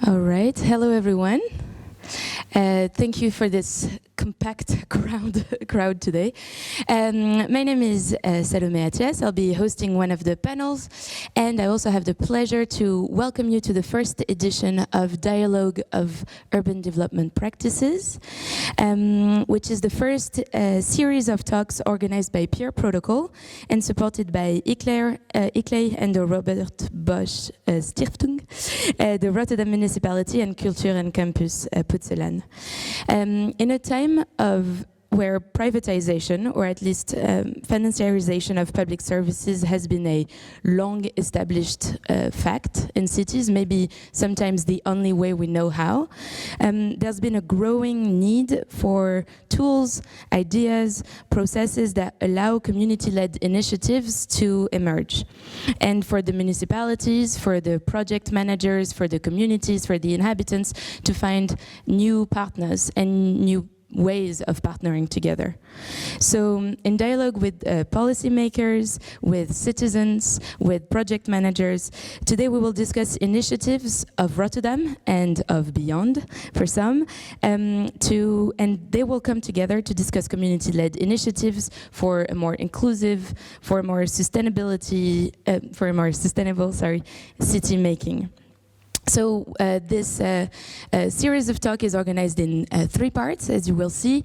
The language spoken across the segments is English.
All right, hello everyone. Thank you for this compact crowd today. My name is Salomé Attias. I'll be hosting one of the panels, and I also have the pleasure to welcome you to the first edition of Dialogue of Urban Development Practices, which is the first series of talks organized by Peer Protocol and supported by ICLEI and the Robert Bosch Stiftung, the Rotterdam Municipality and Culture and Campus Putzelan. In a time where privatization, or at least financiarization of public services, has been a long-established fact in cities, maybe sometimes the only way we know how, there's been a growing need for tools, ideas, processes that allow community-led initiatives to emerge. And for the municipalities, for the project managers, for the communities, for the inhabitants, to find new partners and new ways of partnering together. So in dialogue with policymakers, with citizens, with project managers, today we will discuss initiatives of Rotterdam and of beyond for some, and they will come together to discuss community-led initiatives for a more inclusive, for a more sustainable city making. So this series of talk is organized in 3 parts, as you will see.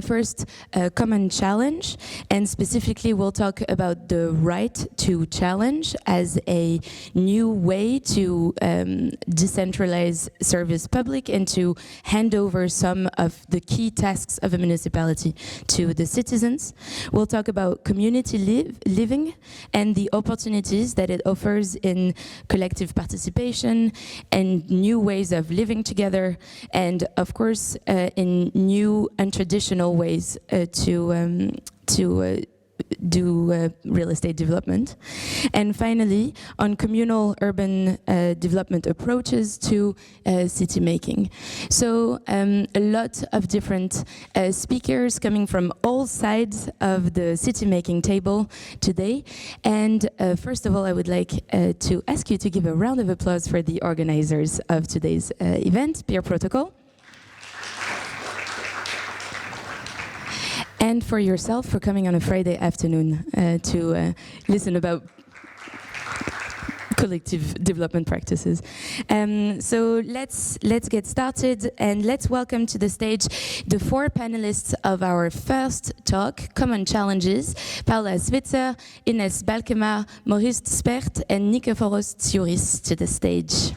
First, a common challenge, and specifically we'll talk about the right to challenge as a new way to decentralize service public and to hand over some of the key tasks of a municipality to the citizens. We'll talk about community living and the opportunities that it offers in collective participation and new ways of living together, and of course in new and traditional ways to do real estate development. And finally, on communal urban development approaches to city making. So a lot of different speakers coming from all sides of the city making table today. And first of all, I would like to ask you to give a round of applause for the organizers of today's event, Peer Protocol. And for yourself, for coming on a Friday afternoon to listen about collective development practices. So let's get started, and let's welcome to the stage the 4 panelists of our first talk, Common Challenges: Paula Zwitser, Ines Balkema, Mauriece Specht, and Nikiforos Tsiouris to the stage.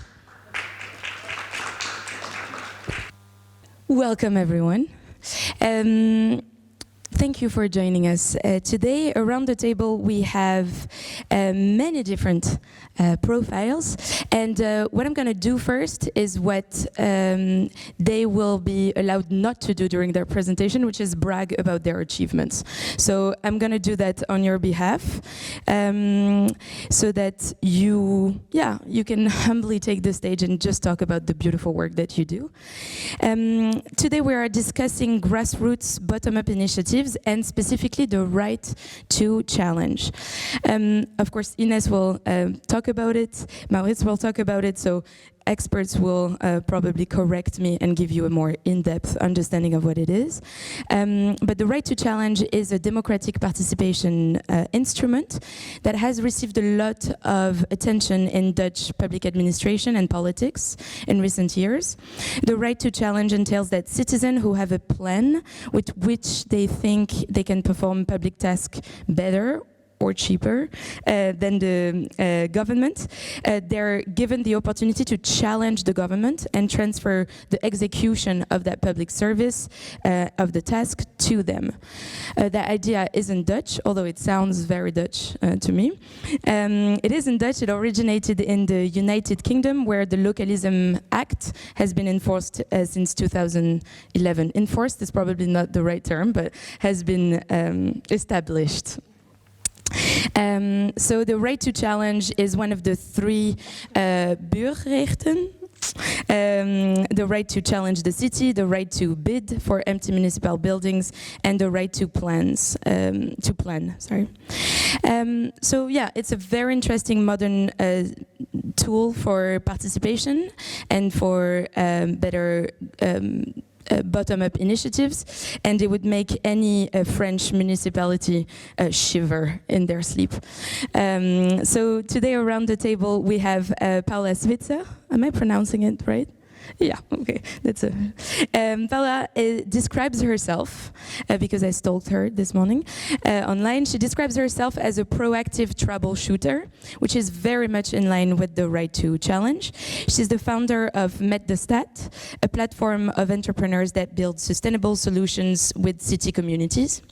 Welcome, everyone. Thank you for joining us. Today, around the table, we have many different profiles. And what I'm going to do first is what they will be allowed not to do during their presentation, which is brag about their achievements. So I'm going to do that on your behalf, so that you can humbly take the stage and just talk about the beautiful work that you do. Today, we are discussing grassroots bottom-up initiatives, and specifically the right to challenge. Of course, Ines will talk about it, Maurice will talk about it, so experts will probably correct me and give you a more in-depth understanding of what it is. But the right to challenge is a democratic participation instrument that has received a lot of attention in Dutch public administration and politics in recent years. The right to challenge entails that citizens who have a plan with which they think they can perform public tasks better or cheaper than the government, they're given the opportunity to challenge the government and transfer the execution of that public service, of the task, to them. That idea isn't Dutch, although it sounds very Dutch to me. It isn't Dutch. It originated in the United Kingdom, where the Localism Act has been enforced since 2011. Enforced is probably not the right term, but has been established. So the right to challenge is one of the 3 Burgerrechten. The right to challenge the city, the right to bid for empty municipal buildings, and the right to plan. So yeah, it's a very interesting modern tool for participation and for better bottom-up initiatives, and they would make any French municipality shiver in their sleep. So today around the table we have Paula Zwitser. Am I pronouncing it right? Yeah, okay, that's Paula describes herself, because I stalked her this morning online, she describes herself as a proactive troubleshooter, which is very much in line with the Right to Challenge. She's the founder of Met de Stad, a platform of entrepreneurs that build sustainable solutions with city communities.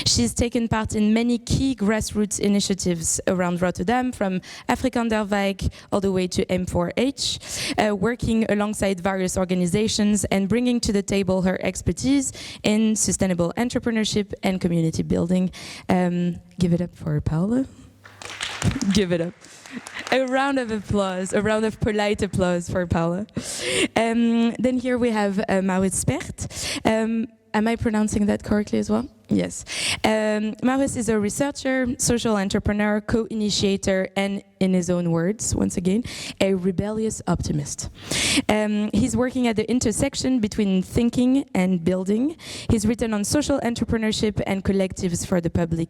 She's taken part in many key grassroots initiatives around Rotterdam, from Afrikaanderwijk all the way to M4H, working alongside various organizations and bringing to the table her expertise in sustainable entrepreneurship and community building. Give it up for Paula. Give it up. A round of applause, a round of polite applause for Paula. Then here we have Maurice Specht. Am I pronouncing that correctly as well? Yes. Maurice is a researcher, social entrepreneur, co-initiator, and in his own words, once again, a rebellious optimist. He's working at the intersection between thinking and building. He's written on social entrepreneurship and collectives for the public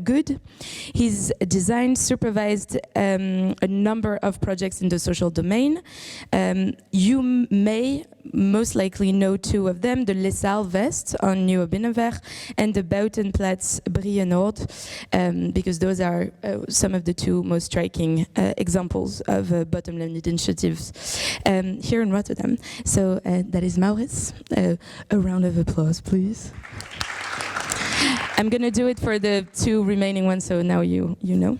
good. He's designed, supervised a number of projects in the social domain. You may most likely know two of them, the Les Salles West on Nieuwe Binnenweg and the Buitenplaats Brienenoord, because those are some of the two most striking examples of bottom-line initiatives here in Rotterdam. So that is Maurice. A round of applause, please. I'm going to do it for the two remaining ones, so now you know.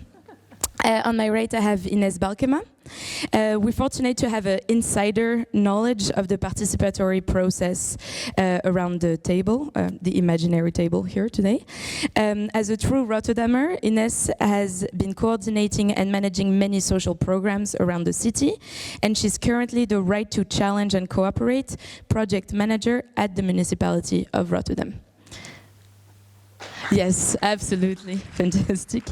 On my right, I have Ines Balkema. We're fortunate to have an insider knowledge of the participatory process around the table, the imaginary table here today. As a true Rotterdammer, Ines has been coordinating and managing many social programs around the city, and she's currently the Right to Challenge and Cooperate project manager at the municipality of Rotterdam. Yes, absolutely, fantastic.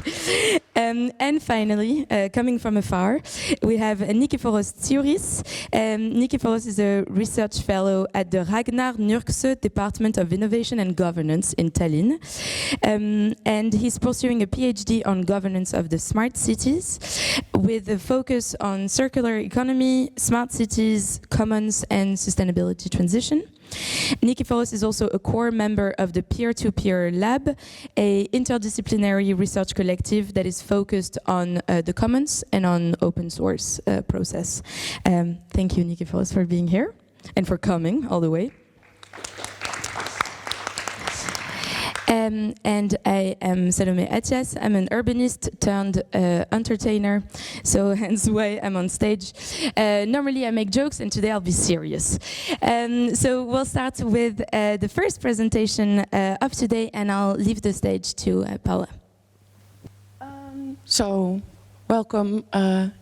And finally, coming from afar, we have Nikiforos Tsiouris. Nikiforos is a research fellow at the Ragnar Nurkse Department of Innovation and Governance in Tallinn. And he's pursuing a PhD on governance of the smart cities with a focus on circular economy, smart cities, commons, and sustainability transition. Nikiforos is also a core member of the Peer-to-Peer Lab, a interdisciplinary research collective that is focused on the commons and on open source process. Thank you, Nikiforos, for being here and for coming all the way. And I am Salomé Attias. I'm an urbanist turned entertainer, so hence why I'm on stage. Normally I make jokes, and today I'll be serious. So we'll start with the first presentation of today, and I'll leave the stage to Paula. So, welcome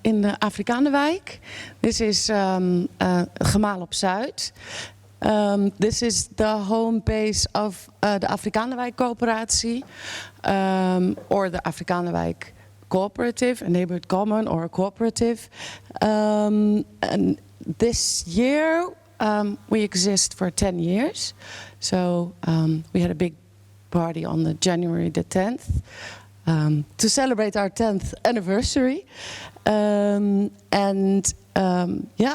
in the Afrikaanderwijk. This is Gemaal op Zuid. This is the home base of the Afrikaanderwijk Coöperatie, or the Afrikaanderwijk Cooperative, a neighborhood common or a cooperative. And this year we exist for 10 years. So we had a big party on the January the 10th to celebrate our 10th anniversary. Yeah,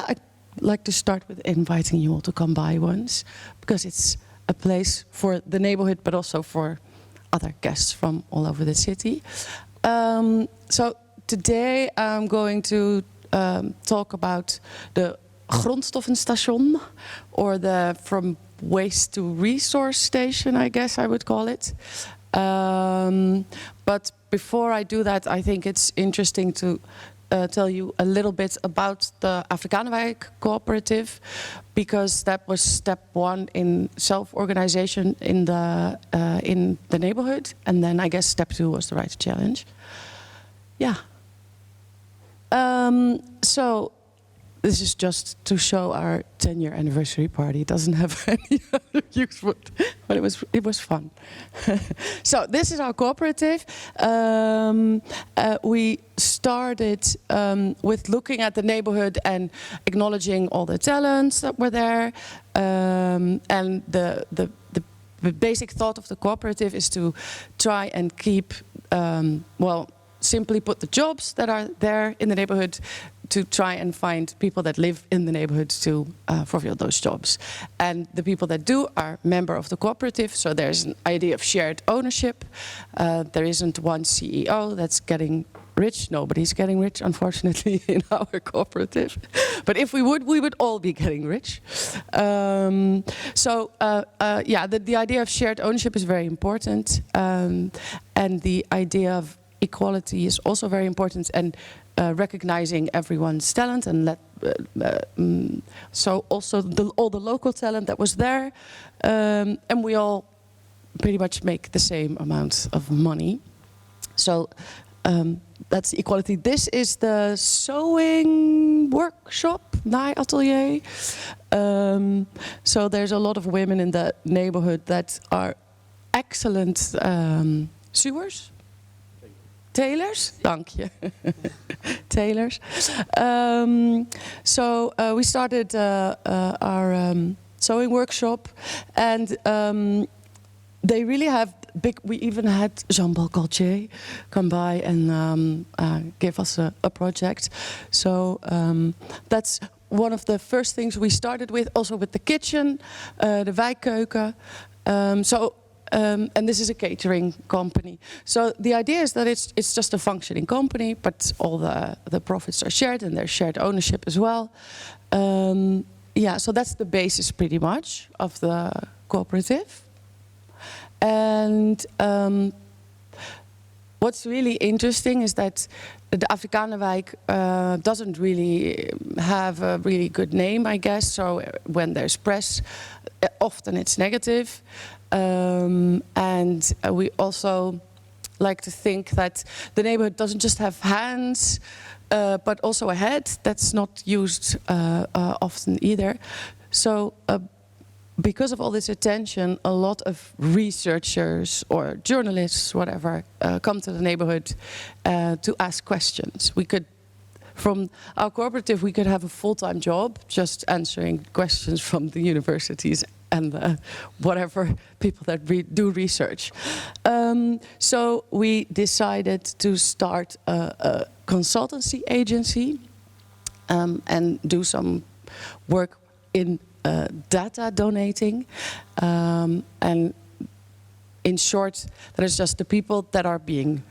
I'd like to start with inviting you all to come by once, because it's a place for the neighborhood, but also for other guests from all over the city. So today I'm going to talk about the grondstoffenstation, or the from waste to resource station, I guess I would call it. But before I do that, I think it's interesting to tell you a little bit about the Afrikaanderwijk Cooperative, because that was step one in self-organization in the neighborhood, and then I guess step two was the Right to Challenge. Yeah. So this is just to show our 10-year anniversary party. It doesn't have any other use, but but it was fun. So this is our cooperative. We started with looking at the neighborhood and acknowledging all the talents that were there. And the basic thought of the cooperative is to try and keep, well, simply put, the jobs that are there in the neighborhood, to try and find people that live in the neighborhood to fulfill those jobs. And the people that do are member of the cooperative, so there's an idea of shared ownership. There isn't one CEO that's getting rich. Nobody's getting rich, unfortunately, in our cooperative. But if we would all be getting rich. Yeah, the idea of shared ownership is very important. And the idea of equality is also very important, and recognizing everyone's talent, and so also all the local talent that was there, and we all pretty much make the same amount of money. So that's equality. This is the sewing workshop, naaiatelier. So there's a lot of women in the neighborhood that are excellent sewers. Tailors, dank je. Tailors. So we started our sewing workshop, and they really have big. We even had Jean-Paul Gaultier come by and give us a project. So that's one of the first things we started with. Also with the kitchen, the wijkkeuken. And this is a catering company. So the idea is that it's just a functioning company, but all the profits are shared, and there's shared ownership as well. Yeah, so that's the basis pretty much of the cooperative. And what's really interesting is that the Afrikaanderwijk doesn't really have a really good name, I guess. So when there's press, often it's negative. And we also like to think that the neighborhood doesn't just have hands, but also a head. That's not used often either. So because of all this attention, a lot of researchers or journalists, whatever, come to the neighborhood to ask questions. We could, from our cooperative, we could have a full-time job just answering questions from the universities and whatever people that do research. So we decided to start a consultancy agency and do some work in data donating. And in short, that is just the people that are being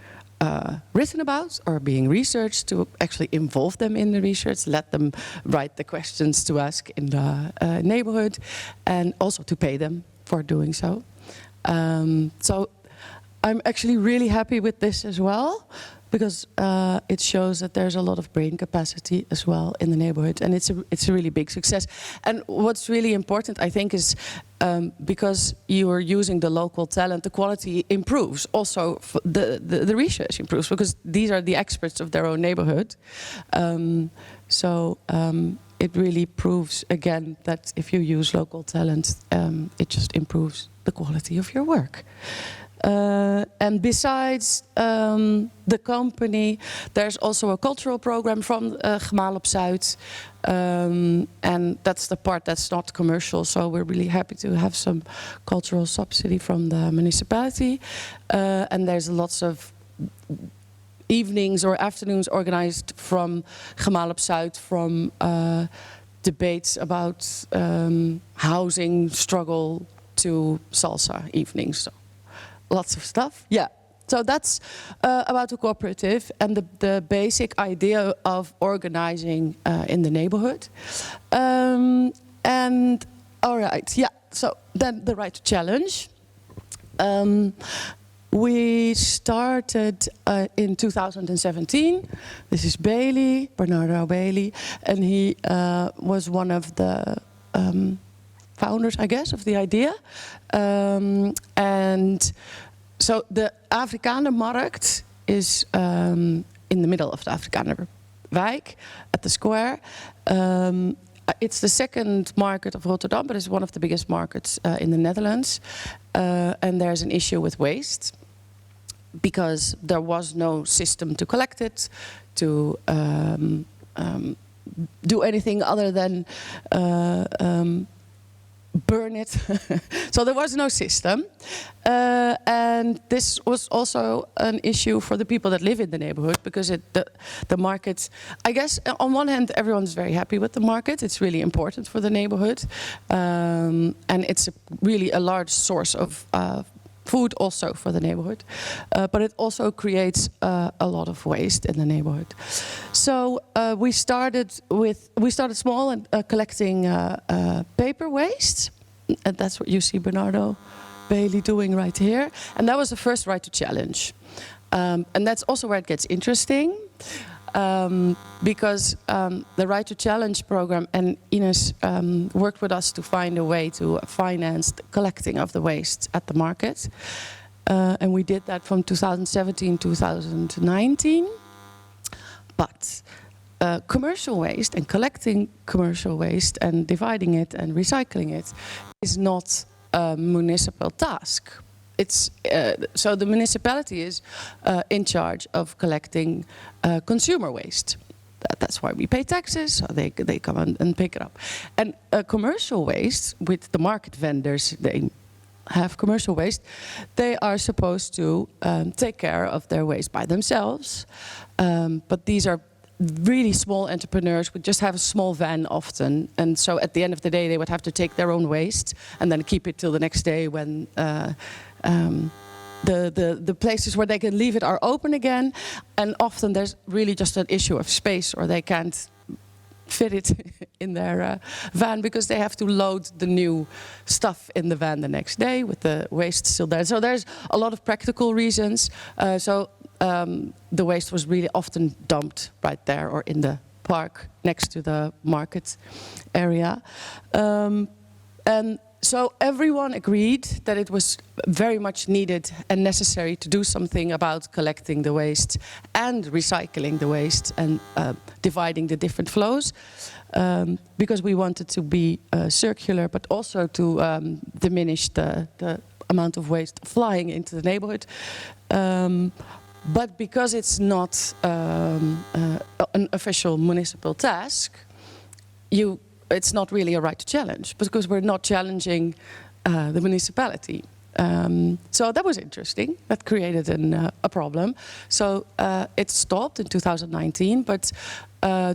written about or being researched, to actually involve them in the research, let them write the questions to ask in the neighborhood, and also to pay them for doing so. So I'm actually really happy with this as well, because it shows that there's a lot of brain capacity as well in the neighborhood, and it's a really big success. And what's really important, I think, is because you are using the local talent, the quality improves. Also, the research improves, because these are the experts of their own neighborhood. It really proves again that if you use local talent, it just improves the quality of your work. And besides the company, there's also a cultural program from Comm'on op Zuid. And that's the part that's not commercial, so we're really happy to have some cultural subsidy from the municipality. And there's lots of evenings or afternoons organized from Comm'on op Zuid, from debates about housing struggle to salsa evenings. So lots of stuff, yeah. So that's about the cooperative and the basic idea of organizing in the neighborhood. And all right, yeah, so then the right to challenge. We started in 2017. This is Bailey, Bernardo Bailey, and he was one of the founders, I guess, of the idea. And so the Afrikaandermarkt is in the middle of the Afrikaanderwijk at the square. it's the second market of Rotterdam, but it's one of the biggest markets in the Netherlands. And there's an issue with waste because there was no system to collect it, to do anything other than burn it. So there was no system. And this was also an issue for the people that live in the neighborhood because the market, I guess on one hand everyone's very happy with the market. It's really important for the neighborhood. And it's really a large source of food also for the neighborhood. But it also creates a lot of waste in the neighborhood. So we started small and collecting paper waste. And that's what you see Bernardo Bailey doing right here. And that was the first Right to Challenge. And that's also where it gets interesting. Because the Right to Challenge program and Ines worked with us to find a way to finance the collecting of the waste at the market. And we did that from 2017 to 2019. But commercial waste and collecting commercial waste and dividing it and recycling it is not a municipal task. It's, so the municipality is in charge of collecting consumer waste. That's why we pay taxes, so they come and pick it up. And commercial waste, with the market vendors, they have commercial waste, they are supposed to take care of their waste by themselves. But these are really small entrepreneurs would just have a small van often, and so at the end of the day they would have to take their own waste and then keep it till the next day when the places where they can leave it are open again, and often there's really just an issue of space, or they can't fit it in their van because they have to load the new stuff in the van the next day with the waste still there. So there's a lot of practical reasons. The waste was really often dumped right there or in the park next to the market area. And so everyone agreed that it was very much needed and necessary to do something about collecting the waste and recycling the waste and dividing the different flows, because we wanted to be circular, but also to diminish the amount of waste flying into the neighborhood. But because it's not an official municipal task, it's not really a right to challenge, because we're not challenging the municipality. So that was interesting. That created a problem. So it stopped in 2019, but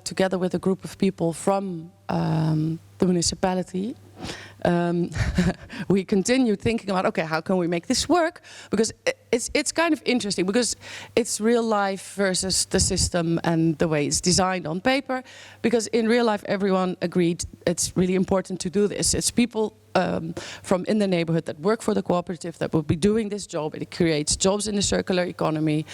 together with a group of people from the municipality, we continued thinking about, okay, how can we make this work? Because it's kind of interesting, because it's real life versus the system and the way it's designed on paper. Because in real life, everyone agreed it's really important to do this. It's people from in the neighborhood that work for the cooperative that will be doing this job. It creates jobs in the circular economy.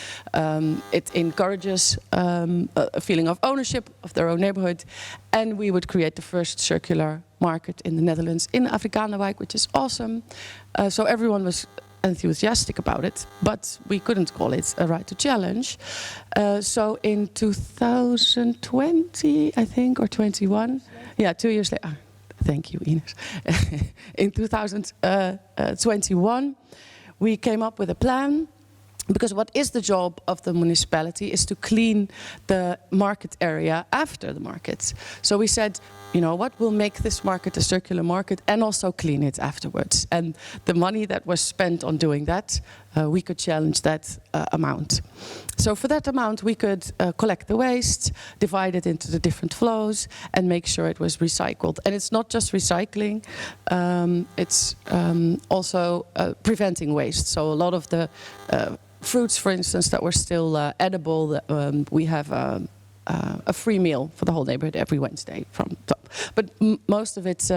It encourages a feeling of ownership of their own neighborhood. And we would create the first circular market in the Netherlands in Afrikaanderwijk, which is awesome. So everyone was enthusiastic about it, but we couldn't call it a right to challenge. So in 2020, I think, or 21, yeah, 2 years later. Thank you, Ines. In 2021, we came up with a plan, because what is the job of the municipality is to clean the market area after the market. So we said, you know what, we'll make this market a circular market and also clean it afterwards. And the money that was spent on doing that, we could challenge that amount. So for that amount, we could collect the waste, divide it into the different flows, and make sure it was recycled. And it's not just recycling, it's also preventing waste. So a lot of the fruits, for instance, that were still edible, we have a free meal for the whole neighborhood every Wednesday from top. But most of it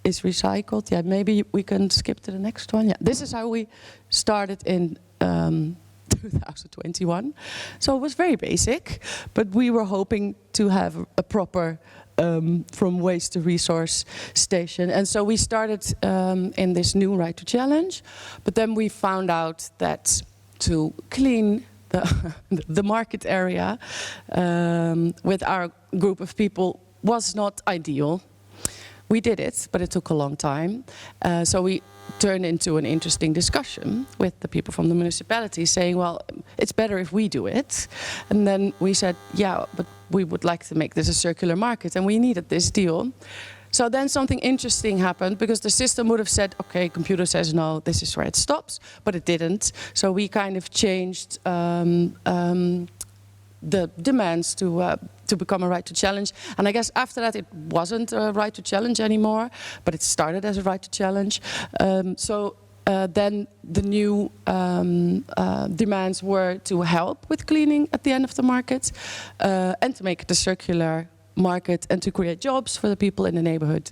is recycled. Yeah, maybe we can skip to the next one. Yeah, this is how we started in 2021. So it was very basic, but we were hoping to have a proper from waste to resource station. And so we started in this new right to challenge, but then we found out that to clean the market area with our group of people, was not ideal. We did it, but it took a long time. So we turned into an interesting discussion with the people from the municipality saying, well, it's better if we do it. And then we said, yeah, but we would like to make this a circular market and we needed this deal. So then something interesting happened because the system would have said, okay, computer says no, this is where it stops, but it didn't. So we kind of changed the demands to become a right to challenge. And I guess after that it wasn't a right to challenge anymore, but it started as a right to challenge. Then the new demands were to help with cleaning at the end of the market and to make it a circular market and to create jobs for the people in the neighborhood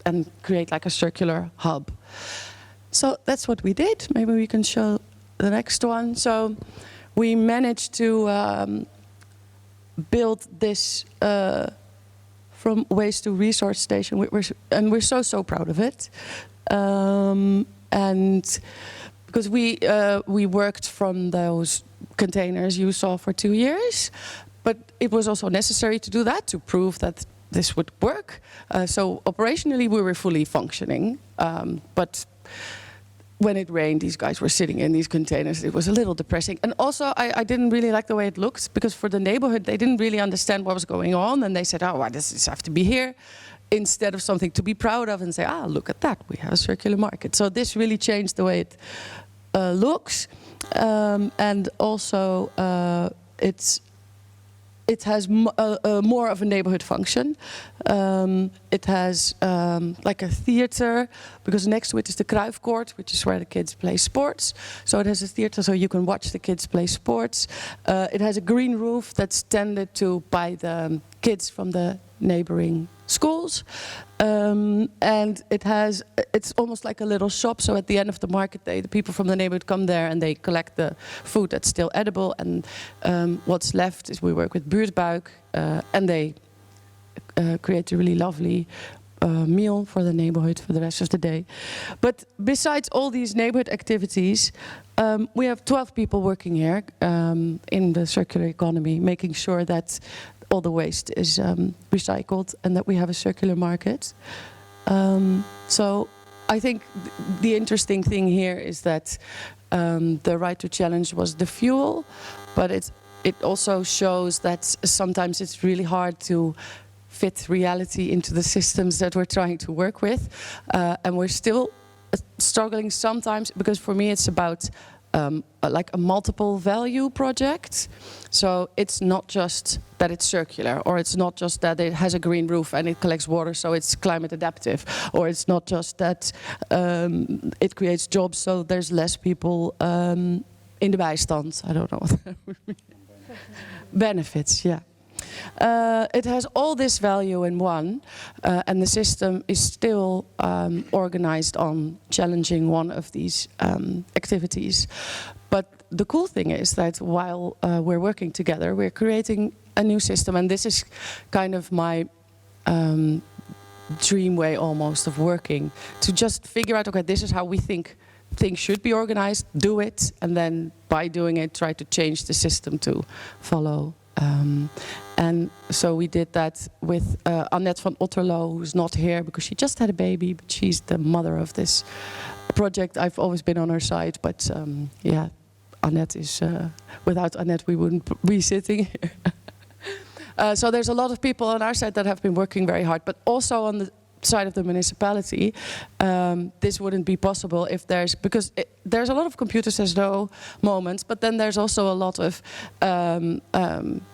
and create like a circular hub. So that's what we did. Maybe we can show the next one. So we managed to build this from waste to resource station, and we're so proud of it. And because we worked from those containers you saw for 2 years, but it was also necessary to do that to prove that this would work. So operationally we were fully functioning, but when it rained, these guys were sitting in these containers. It was a little depressing. And also, I didn't really like the way it looked, because for the neighborhood, they didn't really understand what was going on. And they said, oh, why does this have to be here? Instead of something to be proud of and say, ah, look at that, we have a circular market. So this really changed the way it looks. And also, it has more of a neighborhood function. It has like a theater, because next to it is the Kruifkoord, which is where the kids play sports. So it has a theater so you can watch the kids play sports. It has a green roof that's tended to by the kids from the neighboring schools. And it's almost like a little shop. So at the end of the market day, the people from the neighborhood come there and they collect the food that's still edible. And what's left is we work with Buurtbuik and they create a really lovely meal for the neighborhood for the rest of the day. But besides all these neighborhood activities, we have 12 people working here in the circular economy, making sure that all the waste is recycled and that we have a circular market. So I think the interesting thing here is that the right to challenge was the fuel, but it also shows that sometimes it's really hard to fit reality into the systems that we're trying to work with. And we're still struggling sometimes, because for me it's about like a multiple value project. So it's not just that it's circular, or it's not just that it has a green roof and it collects water so it's climate adaptive, or it's not just that it creates jobs so there's less people in the bijstand. I don't know what that would mean. Benefits, yeah. It has all this value in one, and the system is still organized on challenging one of these activities. But the cool thing is that while we're working together, we're creating a new system, and this is kind of my dream way almost of working, to just figure out, okay, this is how we think things should be organized, do it, and then by doing it, try to change the system to follow. And so we did that with Annette van Otterlo, who's not here because she just had a baby, but she's the mother of this project. I've always been on her side, but yeah, Annette is, without Annette we wouldn't be sitting here. So there's a lot of people on our side that have been working very hard, but also on the side of the municipality, this wouldn't be possible if because there's a lot of computer says no moments, but then there's also a lot of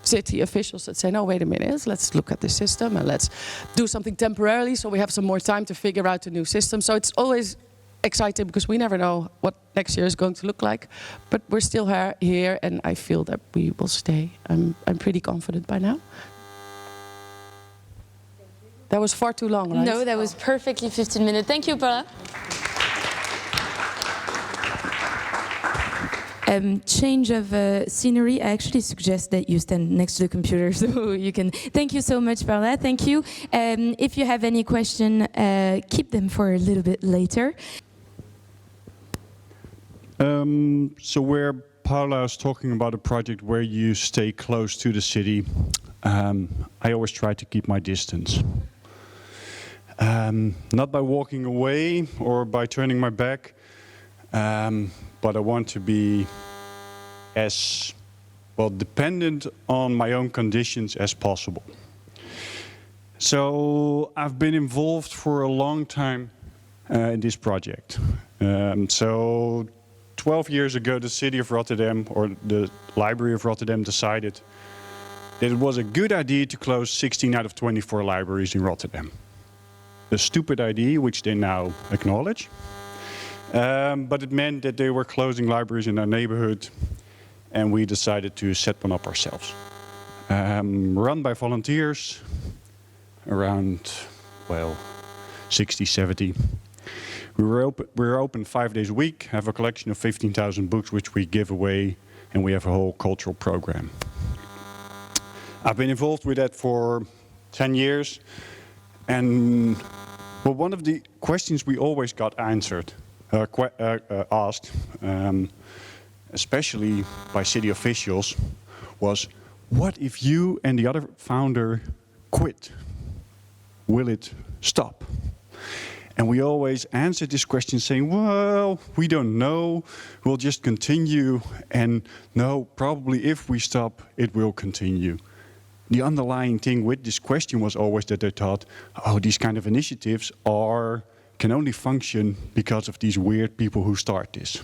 city officials that say, no, wait a minute, let's look at this system and let's do something temporarily so we have some more time to figure out a new system. So it's always exciting because we never know what next year is going to look like, but we're still here and I feel that we will stay. I'm pretty confident by now. That was far too long, right? No, that was perfectly 15 minutes. Thank you, Paula. Change of scenery. I actually suggest that you stand next to the computer so you can. Thank you so much, Paula. Thank you. If you have any question, keep them for a little bit later. So we're Paula was talking about a project where you stay close to the city, I always try to keep my distance. Not by walking away or by turning my back, but I want to be as well dependent on my own conditions as possible. So I've been involved for a long time in this project. So 12 years ago, the city of Rotterdam, or the Library of Rotterdam, decided that it was a good idea to close 16 out of 24 libraries in Rotterdam. A stupid idea, which they now acknowledge. But it meant that they were closing libraries in our neighborhood, and we decided to set one up ourselves. Run by volunteers, around, well, 60, 70. We're open 5 days a week, have a collection of 15,000 books which we give away, and we have a whole cultural program. I've been involved with that for 10 years, and well, one of the questions we always got answered, asked, especially by city officials, was, what if you and the other founder quit? Will it stop? And we always answered this question saying, well, we don't know, we'll just continue, and no, probably if we stop, it will continue. The underlying thing with this question was always that they thought, oh, these kind of initiatives can only function because of these weird people who start this.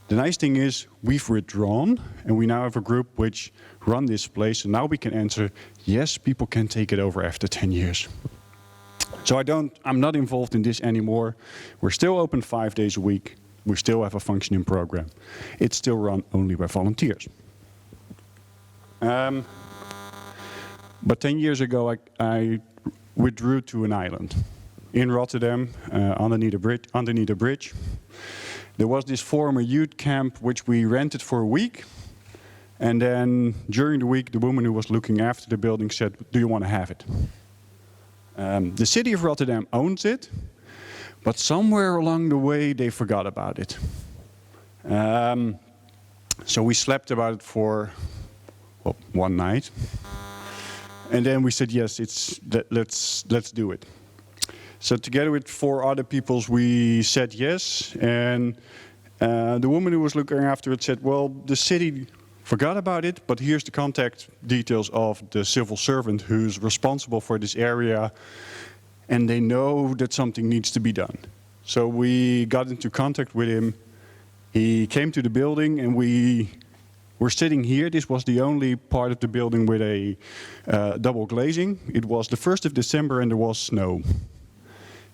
The nice thing is we've withdrawn, and we now have a group which run this place, and now we can answer, yes, people can take it over after 10 years. So I'm not involved in this anymore. We're still open 5 days a week. We still have a functioning program. It's still run only by volunteers. But 10 years ago, I withdrew to an island in Rotterdam, underneath a bridge. There was this former youth camp which we rented for a week. And then during the week, the woman who was looking after the building said, do you want to have it? The city of Rotterdam owns it, but somewhere along the way they forgot about it. So we slept about it for one night, and then we said, yes, let's do it. So together with 4 other people, we said yes, and the woman who was looking after it said, well, the city forgot about it, but here's the contact details of the civil servant who's responsible for this area, and they know that something needs to be done. So we got into contact with him. He came to the building, and we were sitting here. This was the only part of the building with a double glazing. It was the 1st of December and there was snow.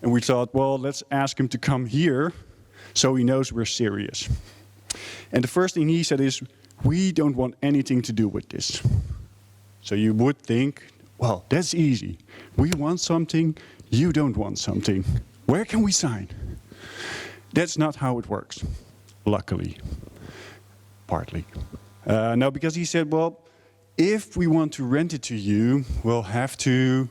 And we thought, well, let's ask him to come here so he knows we're serious. And the first thing he said is, we don't want anything to do with this. So you would think, well, that's easy. We want something, you don't want something. Where can we sign? That's not how it works, luckily, partly. No, because he said, well, if we want to rent it to you, we'll have to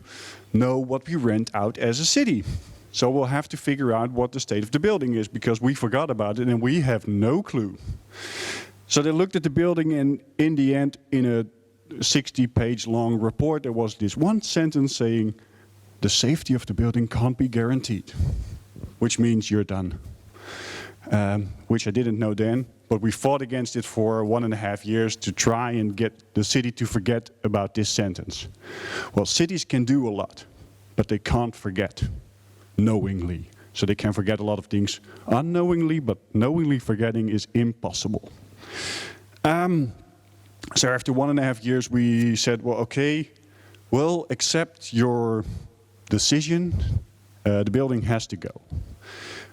know what we rent out as a city. So we'll have to figure out what the state of the building is, because we forgot about it and we have no clue. So they looked at the building, and in the end, in a 60-page long report, there was this one sentence saying, the safety of the building can't be guaranteed, which means you're done. Which I didn't know then, but we fought against it for 1.5 years to try and get the city to forget about this sentence. Well, cities can do a lot, but they can't forget knowingly. So they can forget a lot of things unknowingly, but knowingly forgetting is impossible. So after 1.5 years, we said, well, okay, we'll accept your decision. The building has to go.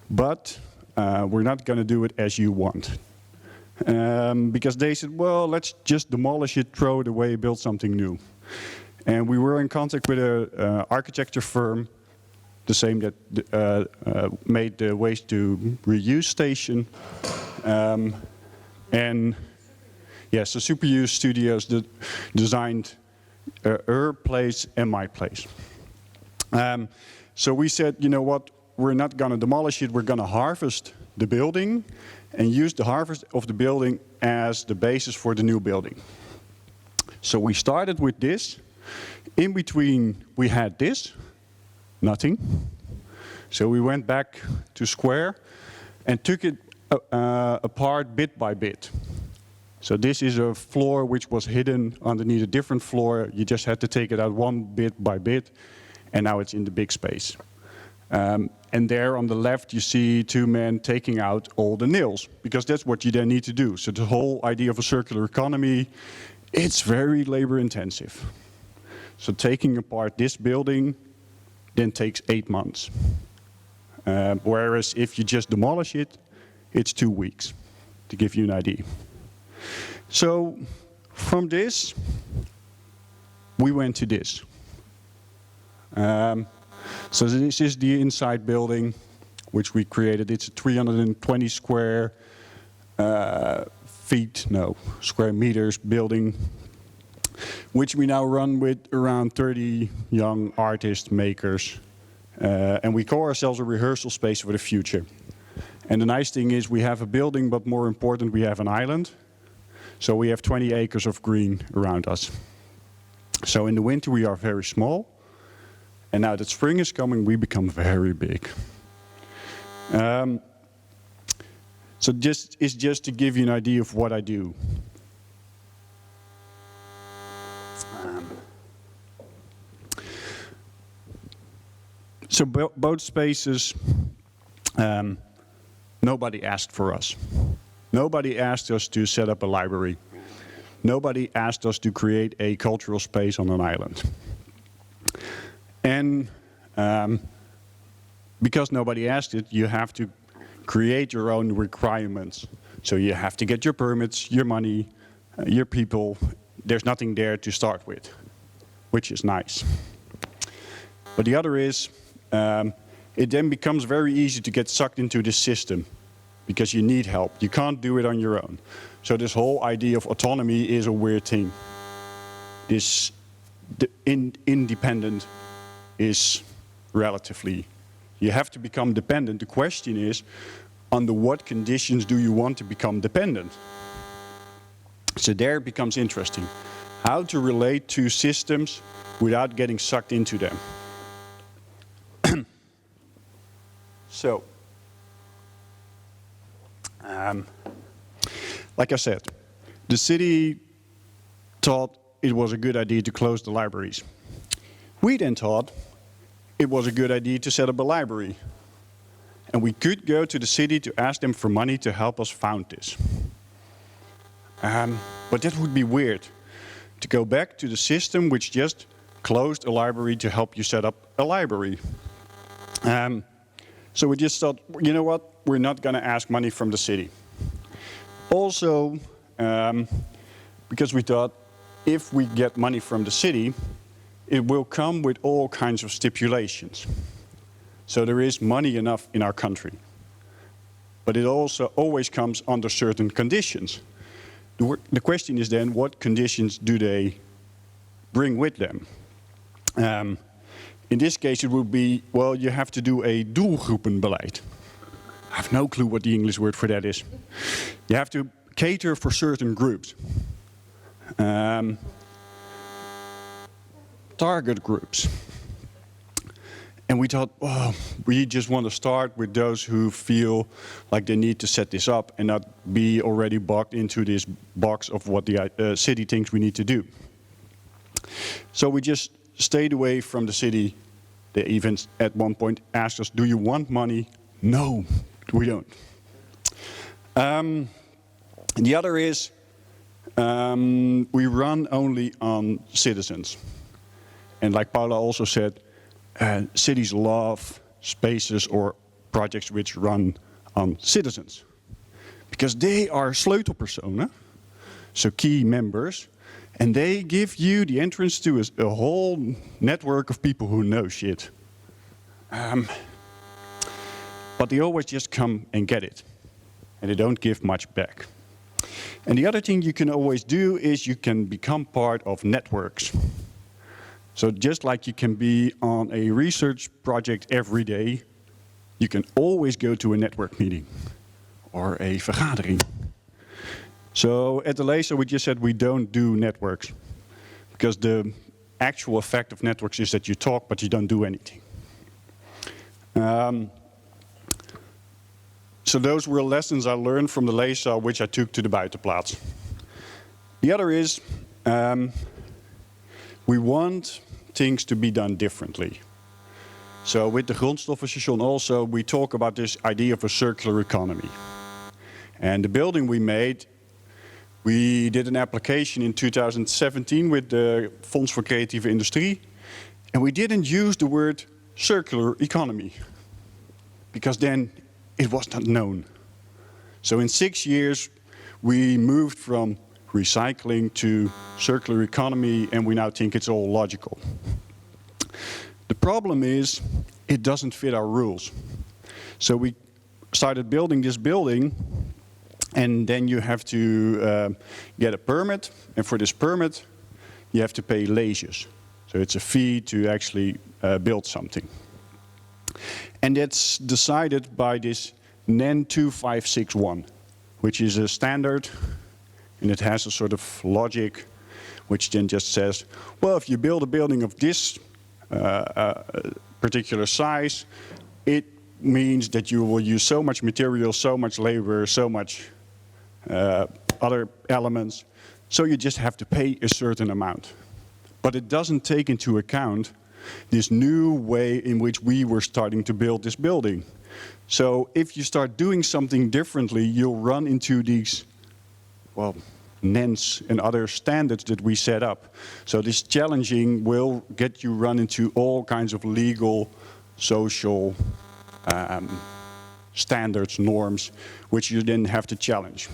But we're not going to do it as you want. Because they said, well, let's just demolish it, throw it away, build something new. And we were in contact with an architecture firm, the same that made the waste to reuse station. And yes, so Superuse Studios designed her place and my place. So we said, you know what, we're not going to demolish it, we're going to harvest the building and use the harvest of the building as the basis for the new building. So we started with this. In between, we had this, nothing. So we went back to square and took it apart bit by bit. So this is a floor which was hidden underneath a different floor. You just had to take it out one bit by bit, and now it's in the big space. And there on the left you see two men taking out all the nails, because that's what you then need to do. So the whole idea of a circular economy, it's very labor intensive. So taking apart this building then takes 8 months. Whereas if you just demolish it, it's 2 weeks, to give you an idea. So from this, we went to this. So this is the inside building, which we created. It's a 320 square meters building, which we now run with around 30 young artists, makers. And we call ourselves a rehearsal space for the future. And the nice thing is we have a building, but more important, we have an island. So we have 20 acres of green around us. So in the winter we are very small. And now that spring is coming, we become very big. So it's just to give you an idea of what I do. So both spaces, nobody asked for us. Nobody asked us to set up a library. Nobody asked us to create a cultural space on an island. And because nobody asked it, you have to create your own requirements. So you have to get your permits, your money, your people. There's nothing there to start with, which is nice. But the other is, it then becomes very easy to get sucked into this system because you need help. You can't do it on your own. So this whole idea of autonomy is a weird thing. This independent is relatively, you have to become dependent. The question is, under what conditions do you want to become dependent? So there it becomes interesting. How to relate to systems without getting sucked into them. So, like I said, the city thought it was a good idea to close the libraries. We then thought it was a good idea to set up a library. And we could go to the city to ask them for money to help us found this. But that would be weird, to go back to the system which just closed a library to help you set up a library. So we just thought, you know what, we're not going to ask money from the city. Also, because we thought, if we get money from the city, it will come with all kinds of stipulations. So there is money enough in our country. But it also always comes under certain conditions. The question is then, what conditions do they bring with them? In this case, it would be, well, you have to do a doelgroepenbeleid. I have no clue what the English word for that is. You have to cater for certain groups. Target groups. And we thought, well, we just want to start with those who feel like they need to set this up and not be already boxed into this box of what the city thinks we need to do. So we just stayed away from the city. They even at one point asked us, do you want money? No, we don't. The other is, we run only on citizens. And like Paula also said, cities love spaces or projects which run on citizens. Because they are sleutelpersonen, so key members, and they give you the entrance to a whole network of people who know shit. But they always just come and get it. And they don't give much back. And the other thing you can always do is you can become part of networks. So just like you can be on a research project every day, you can always go to a network meeting or a vergadering. So at the LASA, we just said we don't do networks, because the actual effect of networks is that you talk, but you don't do anything. So those were lessons I learned from the LASA, which I took to the Buitenplaats. The other is, we want things to be done differently. So with the grondstoffenstation also, we talk about this idea of a circular economy. And the building we made, we did an application in 2017 with the Fonds voor Creatieve Industrie. And we didn't use the word circular economy, because then it was not known. So in 6 years, we moved from recycling to circular economy, and we now think it's all logical. The problem is, it doesn't fit our rules. So we started building this building, and then you have to get a permit, and for this permit, you have to pay leges. So it's a fee to actually build something. And that's decided by this NEN 2561, which is a standard, and it has a sort of logic, which then just says, well, if you build a building of this particular size, it means that you will use so much material, so much labor, so much other elements, so you just have to pay a certain amount. But it doesn't take into account this new way in which we were starting to build this building. So if you start doing something differently, you'll run into these, well, NENs and other standards that we set up. So this challenging will get you run into all kinds of legal, social standards, norms, which you then have to challenge.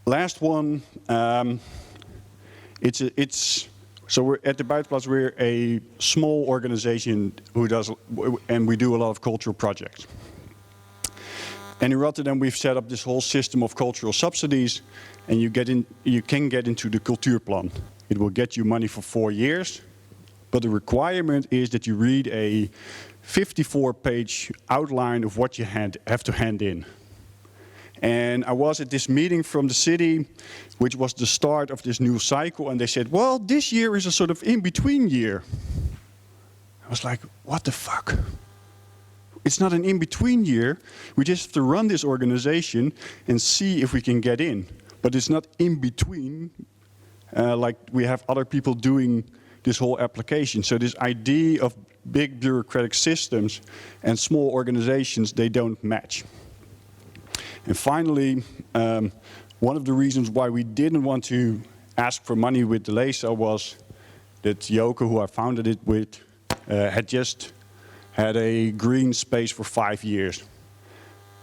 Last one, so we're at the Buitenplaats, we're a small organization who does, and we do a lot of cultural projects. And in Rotterdam, we've set up this whole system of cultural subsidies, and you can get into the Cultuurplan. It will get you money for 4 years, but the requirement is that you read a 54-page outline of what you have to hand in. And I was at this meeting from the city, which was the start of this new cycle, and they said, well, this year is a sort of in-between year. I was like, what the fuck? It's not an in-between year. We just have to run this organization and see if we can get in. But it's not in between, like we have other people doing this whole application. So this idea of big bureaucratic systems and small organizations, they don't match. And finally, one of the reasons why we didn't want to ask for money with the LASA was that Joke, who I founded it with, had just had a green space for 5 years.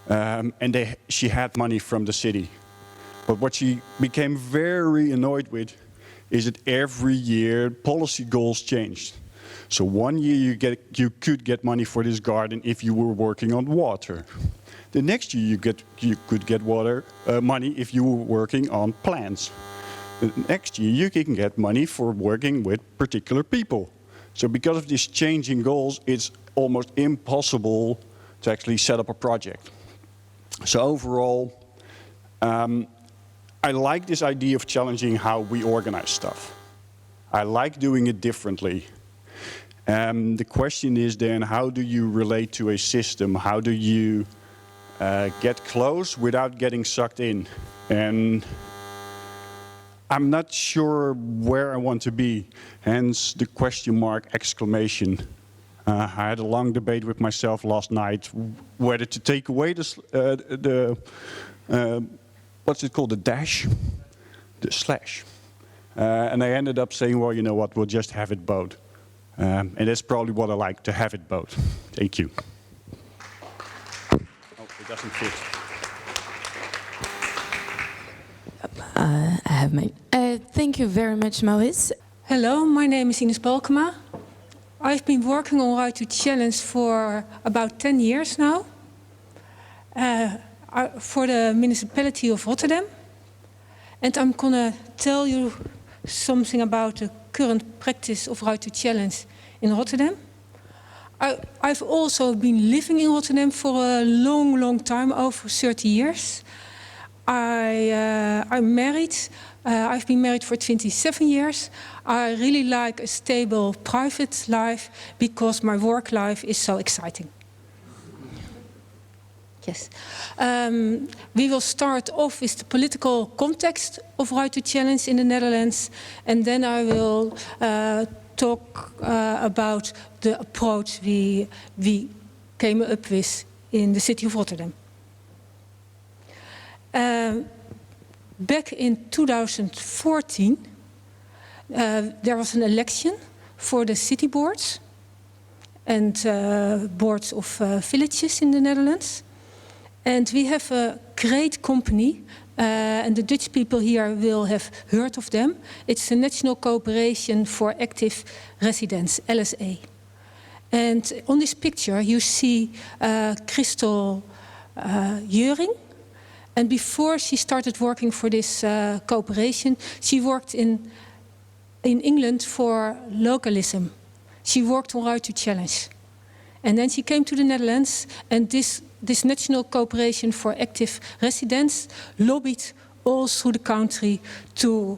And she had money from the city. But what she became very annoyed with is that every year policy goals changed. So 1 year you could get money for this garden if you were working on water. The next year you could get money if you were working on plants. The next year you can get money for working with particular people. So because of these changing goals, it's almost impossible to actually set up a project. So overall, I like this idea of challenging how we organize stuff. I like doing it differently. The question is then, how do you relate to a system? How do you get close without getting sucked in? And I'm not sure where I want to be, hence the question mark, exclamation. I had a long debate with myself last night whether to take away what's it called, the dash? The slash. And I ended up saying, well, you know what, we'll just have it both. And that's probably what I like, to have it both. Thank you. Oh, it doesn't fit. I have my... thank you very much, Maurice. Hello, my name is Ines Balkema. I've been working on Right to Challenge for about 10 years now. For the municipality of Rotterdam. And I'm gonna tell you something about the current practice of Right to Challenge in Rotterdam. I've also been living in Rotterdam for a long time, over 30 years. I'm married. I've been married for 27 years. I really like a stable private life because my work life is so exciting. Yes. We will start off with the political context of Right to Challenge in the Netherlands, and then I will talk about the approach we came up with in the city of Rotterdam. Back in 2014, there was an election for the city boards and boards of villages in the Netherlands. And we have a great company, and the Dutch people here will have heard of them. It's the National Cooperation for Active Residents, LSA. And on this picture you see Christel Juring. And before she started working for this cooperation, she worked in England for localism. She worked on Right to Challenge. And then she came to the Netherlands, and this National Cooperation for Active Residents lobbied all through the country to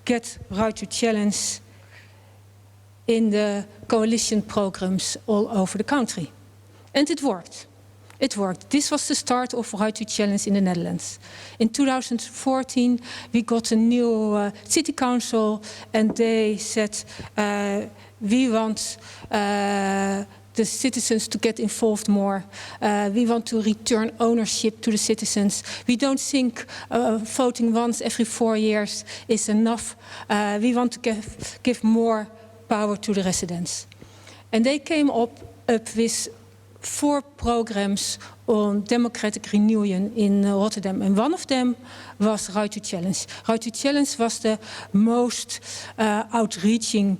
get Right to Challenge in the coalition programs all over the country. And it worked. It worked. This was the start of Right to Challenge in the Netherlands. In 2014, we got a new city council, and they said, we want the citizens to get involved more. We want to return ownership to the citizens. We don't think voting once every 4 years is enough. We want to give more power to the residents. And they came up with 4 programs on democratic renewal in Rotterdam. And one of them was Right to Challenge. Right to Challenge was the most outreaching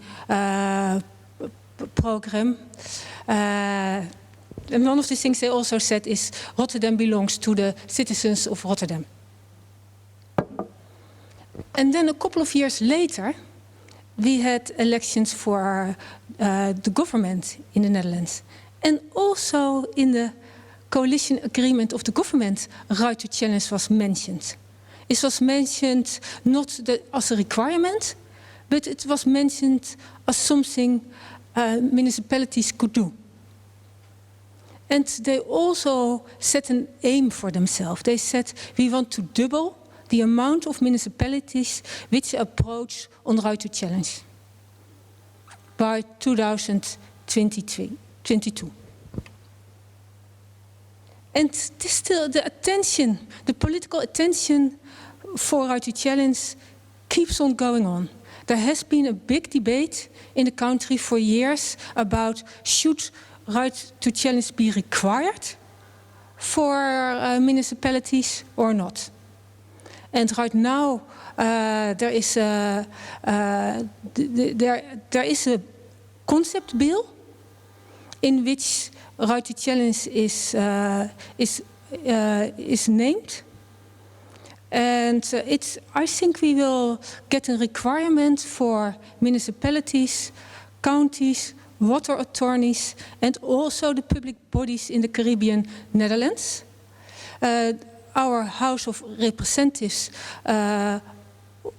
program. And one of the things they also said is Rotterdam belongs to the citizens of Rotterdam. And then a couple of years later, we had elections for the government in the Netherlands. And also in the coalition agreement of the government, Right to Challenge was mentioned. It was mentioned not as a requirement, but it was mentioned as something municipalities could do. And they also set an aim for themselves. They said, we want to double the amount of municipalities which approach on Right to Challenge by 2022. And still the attention, the political attention for Right to Challenge keeps on going on. There has been a big debate in the country for years about should Right to Challenge be required for municipalities or not. And right now there is a concept bill in which Right to Challenge is named. And I think we will get a requirement for municipalities, counties, water attorneys, and also the public bodies in the Caribbean Netherlands. Our House of Representatives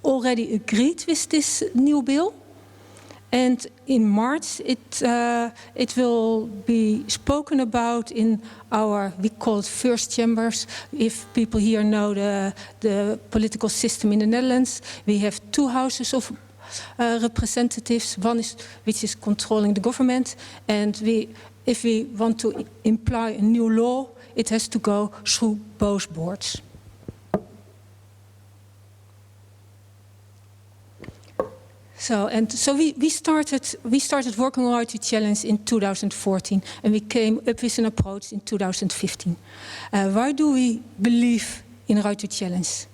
already agreed with this new bill. And in March, it will be spoken about in our, we call it first chambers. If people here know the political system in the Netherlands, we have 2 houses of representatives. One is which is controlling the government, and if we want to imply a new law, it has to go through both boards. So we started working on Right to Challenge in 2014, and we came up with an approach in 2015. Why do we believe in Right to Challenge?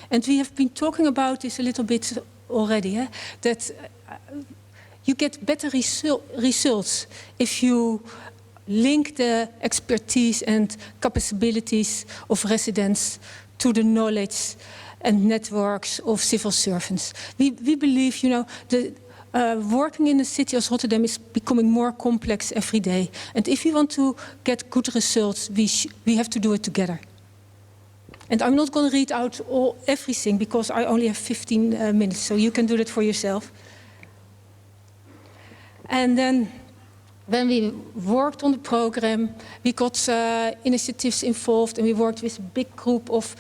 And we have been talking about this a little bit already, that you get better results if you link the expertise and capabilities of residents to the knowledge and networks of civil servants. We believe, working in the city of Rotterdam is becoming more complex every day. And if we want to get good results, we have to do it together. And I'm not going to read out everything because I only have 15 minutes, so you can do that for yourself. And then when we worked on the program, we got initiatives involved, and we worked with a big group of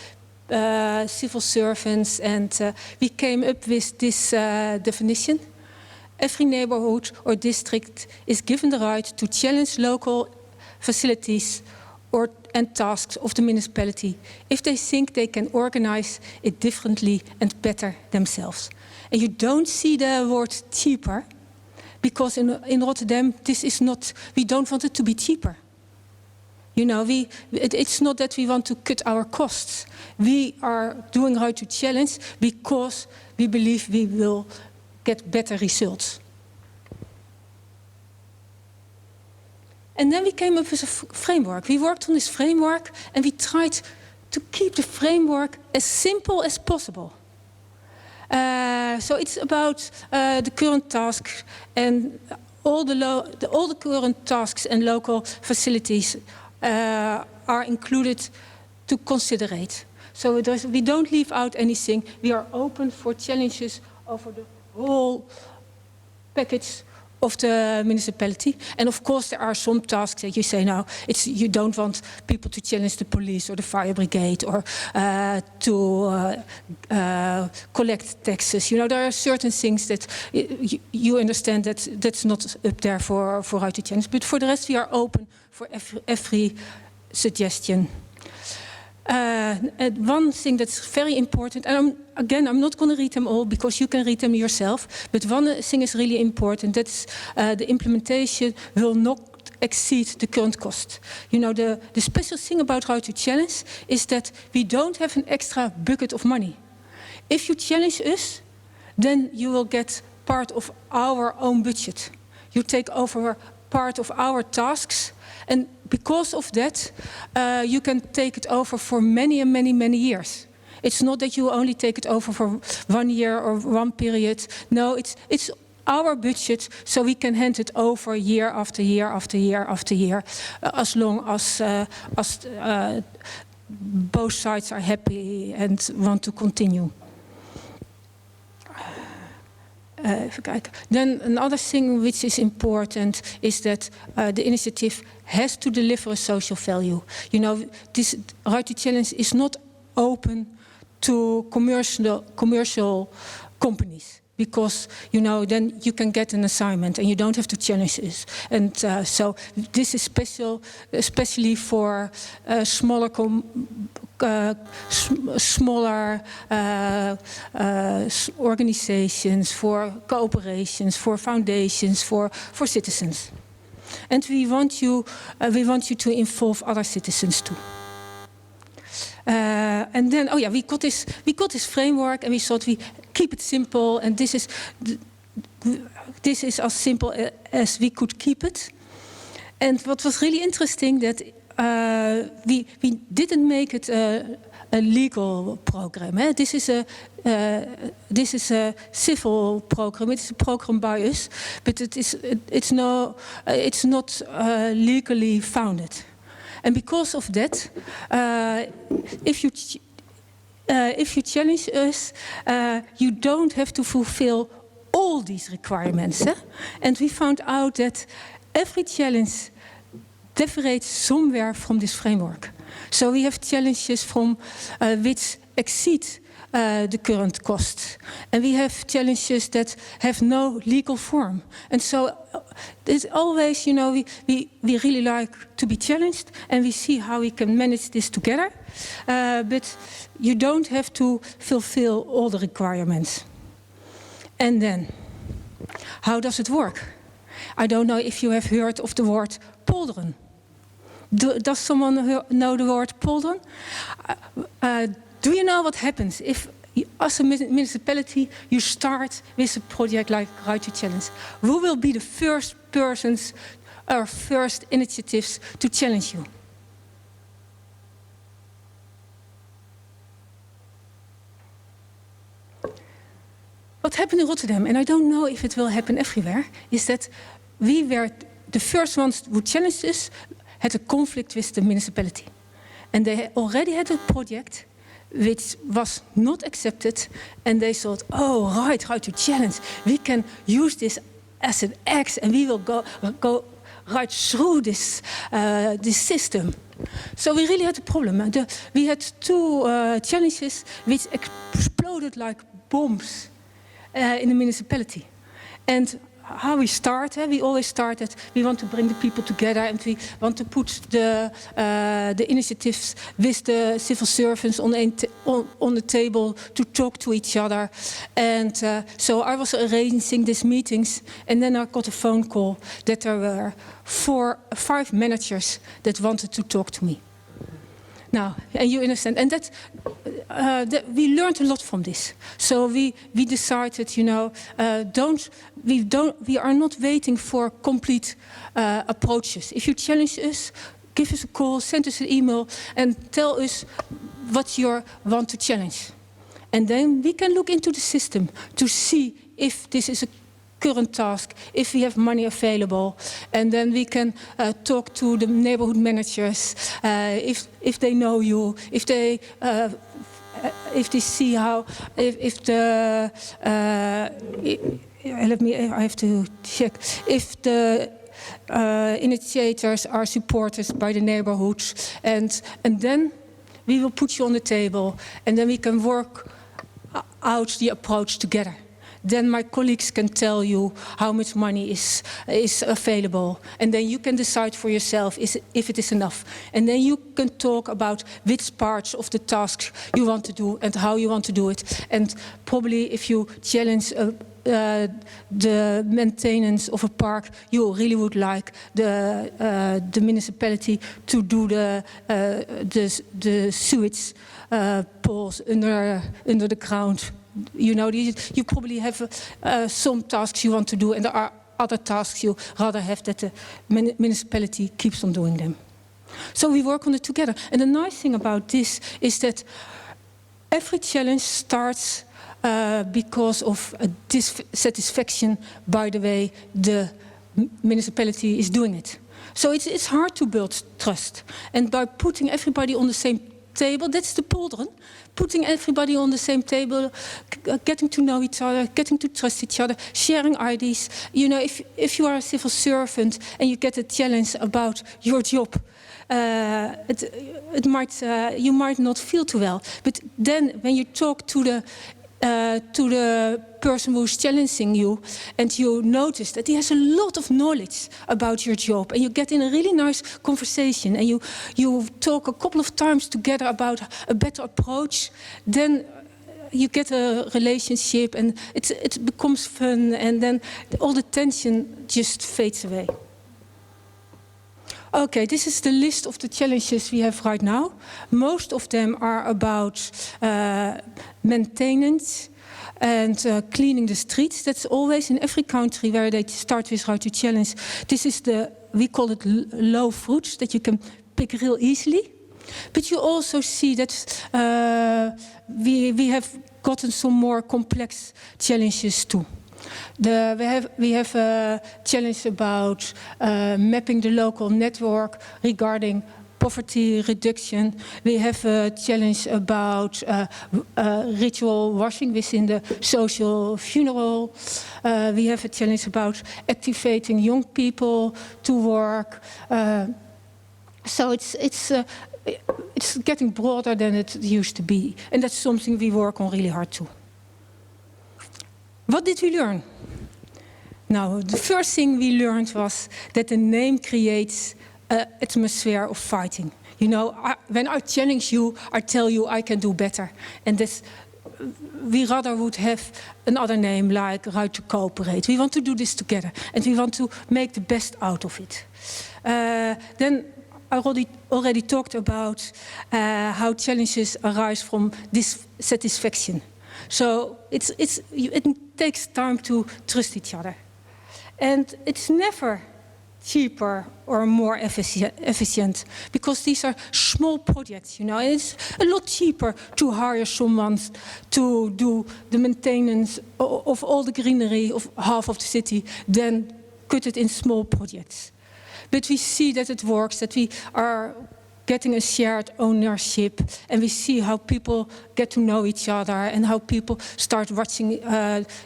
civil servants, and we came up with this definition. Every neighborhood or district is given the right to challenge local facilities and tasks of the municipality if they think they can organize it differently and better themselves. And you don't see the word cheaper, because in Rotterdam, this is not, we don't want it to be cheaper. You know, it's not that we want to cut our costs. We are doing Right to Challenge because we believe we will get better results. And then we came up with a framework. We worked on this framework, and we tried to keep the framework as simple as possible. So it's about the current tasks, and all the current tasks and local facilities are included to considerate. So we don't leave out anything. We are open for challenges over the whole package of the municipality. And of course there are some tasks that you say, no, you don't want people to challenge the police or the fire brigade or to collect taxes. You know, there are certain things that you understand that that's not up there for Right to Challenge. But for the rest, we are open for every suggestion. And one thing that's very important, and I'm not going to read them all because you can read them yourself, but one thing is really important, that's the implementation will not exceed the current cost. You know, the special thing about Right to Challenge is that we don't have an extra bucket of money. If you challenge us, then you will get part of our own budget. You take over part of our tasks, and because of that, you can take it over for many and many, many years. It's not that you only take it over for 1 year or one period. No, it's our budget, so we can hand it over year after year after year after year, as long as both sides are happy and want to continue. Even kijken. Then another thing which is important is that the initiative has to deliver a social value. You know, this Right to Challenge is not open to commercial companies, because, you know, then you can get an assignment and you don't have to challenge this. And so this is special, especially for smaller organizations, for cooperations, for foundations, for citizens. And we want you to involve other citizens too. And then, oh yeah, we got this framework, and we thought we keep it simple, and this is as simple as we could keep it. And what was really interesting that we didn't make it a legal program. Eh? This is a civil program. It is a program by us, but it's not legally founded. And because of that, if you challenge us, you don't have to fulfill all these requirements. Eh? And we found out that every challenge deviates somewhere from this framework. So we have challenges from which exceed the current cost. And we have challenges that have no legal form. And so it's always, you know, we really like to be challenged, and we see how we can manage this together. But you don't have to fulfill all the requirements. And then, how does it work? I don't know if you have heard of the word polderen. Does someone know the word polderen? Do you know what happens if, as a municipality, you start with a project like Right to Challenge? Who will be the first persons or first initiatives to challenge you? What happened in Rotterdam, and I don't know if it will happen everywhere, is that we were the first ones who challenged us, had a conflict with the municipality. And they already had a project, which was not accepted, and they thought, oh, right to challenge. We can use this as an axe, and we will go right through this system. So we really had a problem. We had two challenges which exploded like bombs in the municipality. And how we start, we always started, we want to bring the people together, and we want to put the initiatives with the civil servants on the table to talk to each other. And so I was arranging these meetings, and then I got a phone call that there were 5 managers that wanted to talk to me. Now, and you understand, and that we learned a lot from this. So we decided, we are not waiting for complete approaches. If you challenge us, give us a call, send us an email, and tell us what you want to challenge. And then we can look into the system to see if this is a current task, if we have money available, and then we can talk to the neighborhood managers if they know you, if they see how, if the let me, I have to check if the initiators are supported by the neighborhoods, and then we will put you on the table, and then we can work out the approach together. Then my colleagues can tell you how much money is available. And then you can decide for yourself if it is enough. And then you can talk about which parts of the task you want to do and how you want to do it. And probably if you challenge the maintenance of a park, you really would like the municipality to do the sewage poles under the ground. You probably have some tasks you want to do, and there are other tasks you rather have that the municipality keeps on doing them. So we work on it together. And the nice thing about this is that every challenge starts because of a dissatisfaction by the way the municipality is doing it. So it's hard to build trust. And by putting everybody on the same table, that's the polderen. Putting everybody on the same table, getting to know each other, getting to trust each other, sharing ideas. If you are a civil servant and you get a challenge about your job, you might not feel too well. But then when you talk to the person who's challenging you, and you notice that he has a lot of knowledge about your job, and you get in a really nice conversation, and you talk a couple of times together about a better approach, then you get a relationship, and it becomes fun, and then all the tension just fades away. Okay, this is the list of the challenges we have right now. Most of them are about maintenance and cleaning the streets. That's always in every country where they start with how to challenge. This is we call it low fruits, that you can pick real easily. But you also see that we have gotten some more complex challenges too. We have a challenge about mapping the local network regarding poverty reduction. We have a challenge about ritual washing within the social funeral. We have a challenge about activating young people to work. So it's getting broader than it used to be. And that's something we work on really hard too. What did we learn? Now, the first thing we learned was that the name creates an atmosphere of fighting. When I challenge you, I tell you I can do better. And we rather would have another name like Right to Cooperate. We want to do this together, and we want to make the best out of it. Then I already talked about how challenges arise from dissatisfaction. So it takes time to trust each other. And it's never cheaper or more efficient because these are small projects, and it's a lot cheaper to hire someone to do the maintenance of all the greenery of half of the city than cut it in small projects. But we see that it works, that we are getting a shared ownership, and we see how people get to know each other and how people start watching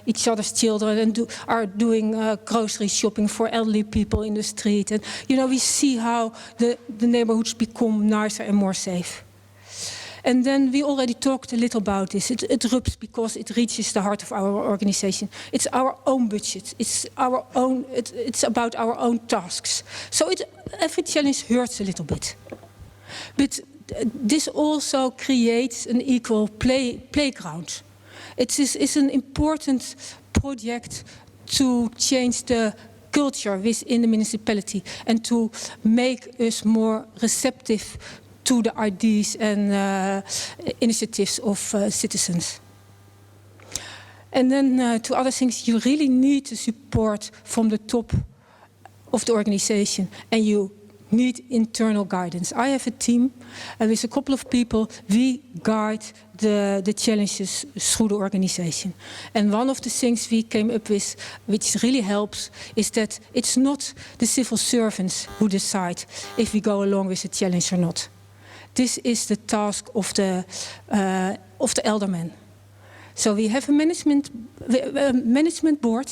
each other's children and are doing grocery shopping for elderly people in the street. And we see how the neighborhoods become nicer and more safe. And then we already talked a little about this. It rubs because it reaches the heart of our organization. It's our own budget. It's our own. It's about our own tasks. So every challenge hurts a little bit. But this also creates an equal playground. It's an important project to change the culture within the municipality and to make us more receptive to the ideas and initiatives of citizens. And then to other things, you really need the support from the top of the organization, and you need internal guidance. I have a team with a couple of people. We guide the challenges through the organization. And one of the things we came up with, which really helps, is that it's not the civil servants who decide if we go along with the challenge or not. This is the task of the eldermen. So we have a management board.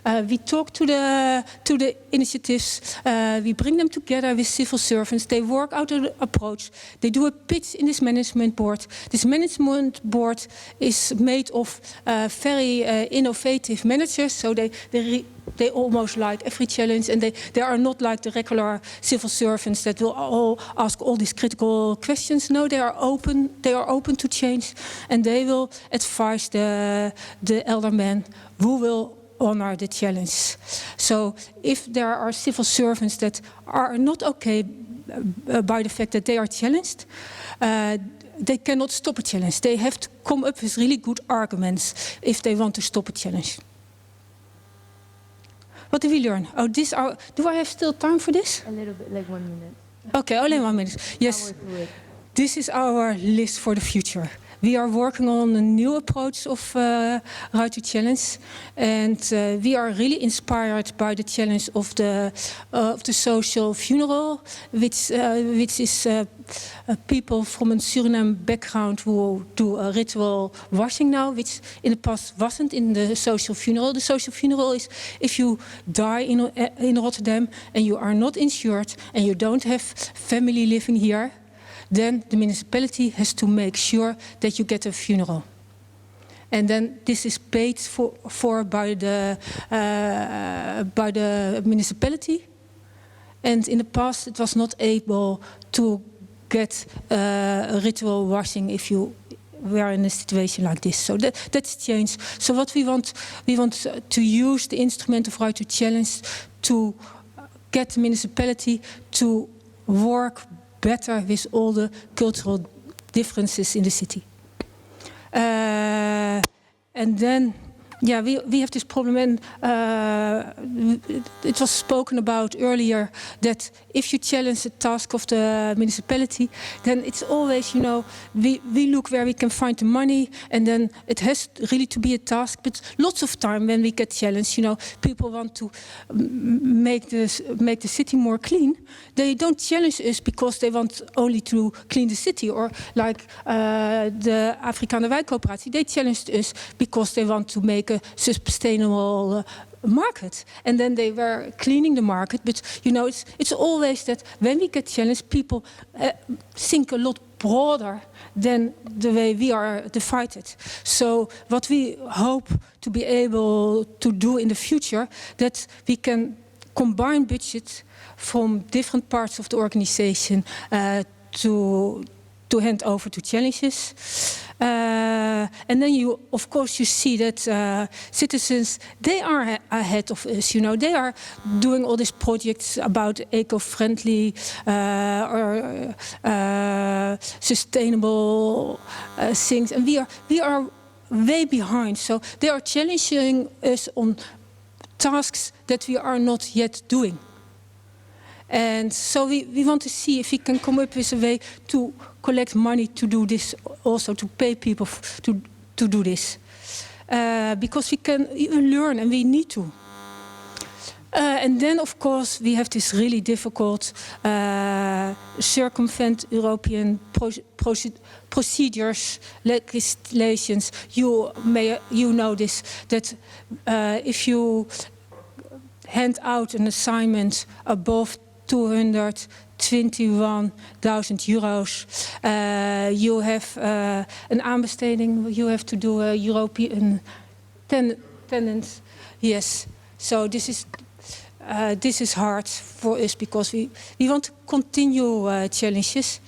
We talk to the initiatives. We bring them together with civil servants. They work out an approach. They do a pitch in this management board. This management board is made of very innovative managers. So they almost like every challenge, and they are not like the regular civil servants that will all ask all these critical questions. No, they are open. They are open to change, and they will advise the eldermen who will honor the challenge. So if there are civil servants that are not okay by the fact that they are challenged, they cannot stop a challenge. They have to come up with really good arguments if they want to stop a challenge. What did we learn? Oh, do I have still time for this? A little bit, like 1 minute. Okay, only 1 minute. Yes. This is our list for the future. We are working on a new approach of Right to Challenge, and we are really inspired by the challenge of the social funeral, which is people from a Suriname background who do a ritual washing now, which in the past wasn't in the social funeral. The social funeral is if you die in Rotterdam and you are not insured and you don't have family living here, then the municipality has to make sure that you get a funeral. And then this is paid for by the municipality. And in the past it was not able to get a ritual washing if you were in a situation like this. So that's changed. So what we want to use the instrument of Right to Challenge to get the municipality to work better with all the cultural differences in the city. And then, yeah, we have this problem, and it was spoken about earlier that if you challenge the task of the municipality, then it's always, we look where we can find the money, and then it has really to be a task. But lots of time when we get challenged, people want to make the city more clean. They don't challenge us because they want only to clean the city, or like the Afrikaanderwijk coöperatie, they challenged us because they want to make a sustainable market, and then they were cleaning the market. But it's always that when we get challenged, people think a lot broader than the way we are divided. So what we hope to be able to do in the future, that we can combine budget from different parts of the organization to hand over to challenges. And then you see that citizens, they are ahead of us. They are doing all these projects about eco-friendly or sustainable things, and we are way behind. So they are challenging us on tasks that we are not yet doing. And so we want to see if we can come up with a way to collect money to do this, also to pay people to do this. Because we can even learn, and we need to. And then, of course, we have this really difficult circumvent European procedures, legislations. You know this, that if you hand out an assignment above 221,000 euros, you have an aanbesteding. You have to do a European tenant. Yes. So this is hard for us because we want to continue challenges,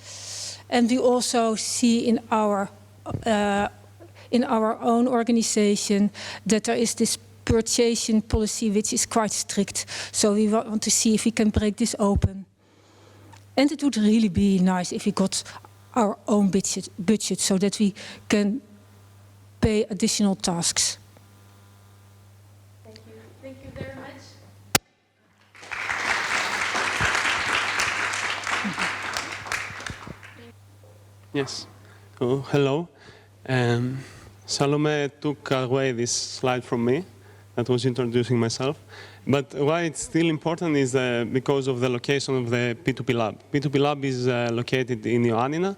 and we also see in our own organization that there is this purchasing policy which is quite strict. So we want to see if we can break this open. And it would really be nice if we got our own budget so that we can pay additional tasks. Thank you. Thank you very much. Yes. Oh, hello. Salomé took away this slide from me. That was introducing myself. But why it's still important is because of the location of the P2P lab. P2P lab is located in Ioannina,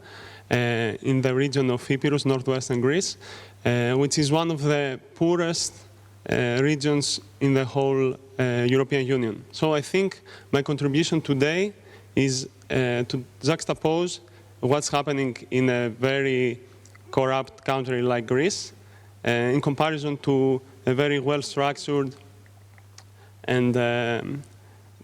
in the region of Epirus, northwestern Greece, which is one of the poorest regions in the whole European Union. So I think my contribution today is to juxtapose what's happening in a very corrupt country like Greece in comparison to a very well-structured and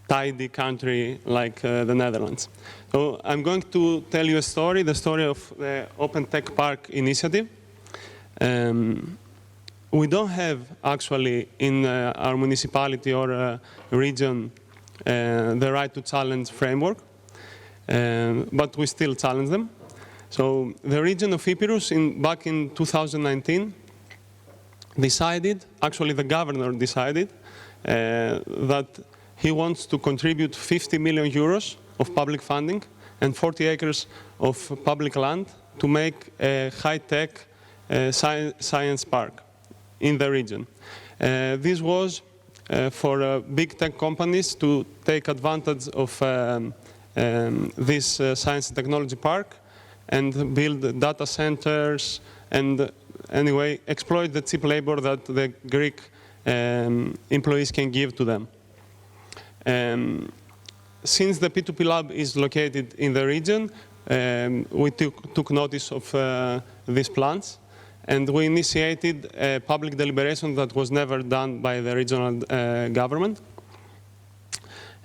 tidy country like the Netherlands. So I'm going to tell you a story, the story of the Open Tech Park initiative. We don't have actually in our municipality or region the right to challenge framework, but we still challenge them. So the region of Epirus back in 2019 decided, actually the governor decided, that he wants to contribute 50 million euros of public funding and 40 acres of public land to make a high-tech science park in the region. This was for big tech companies to take advantage of this science and technology park and build data centers and anyway exploit the cheap labor that the Greek employees can give to them. Since the P2P lab is located in the region, we took notice of these plans, and we initiated a public deliberation that was never done by the regional government.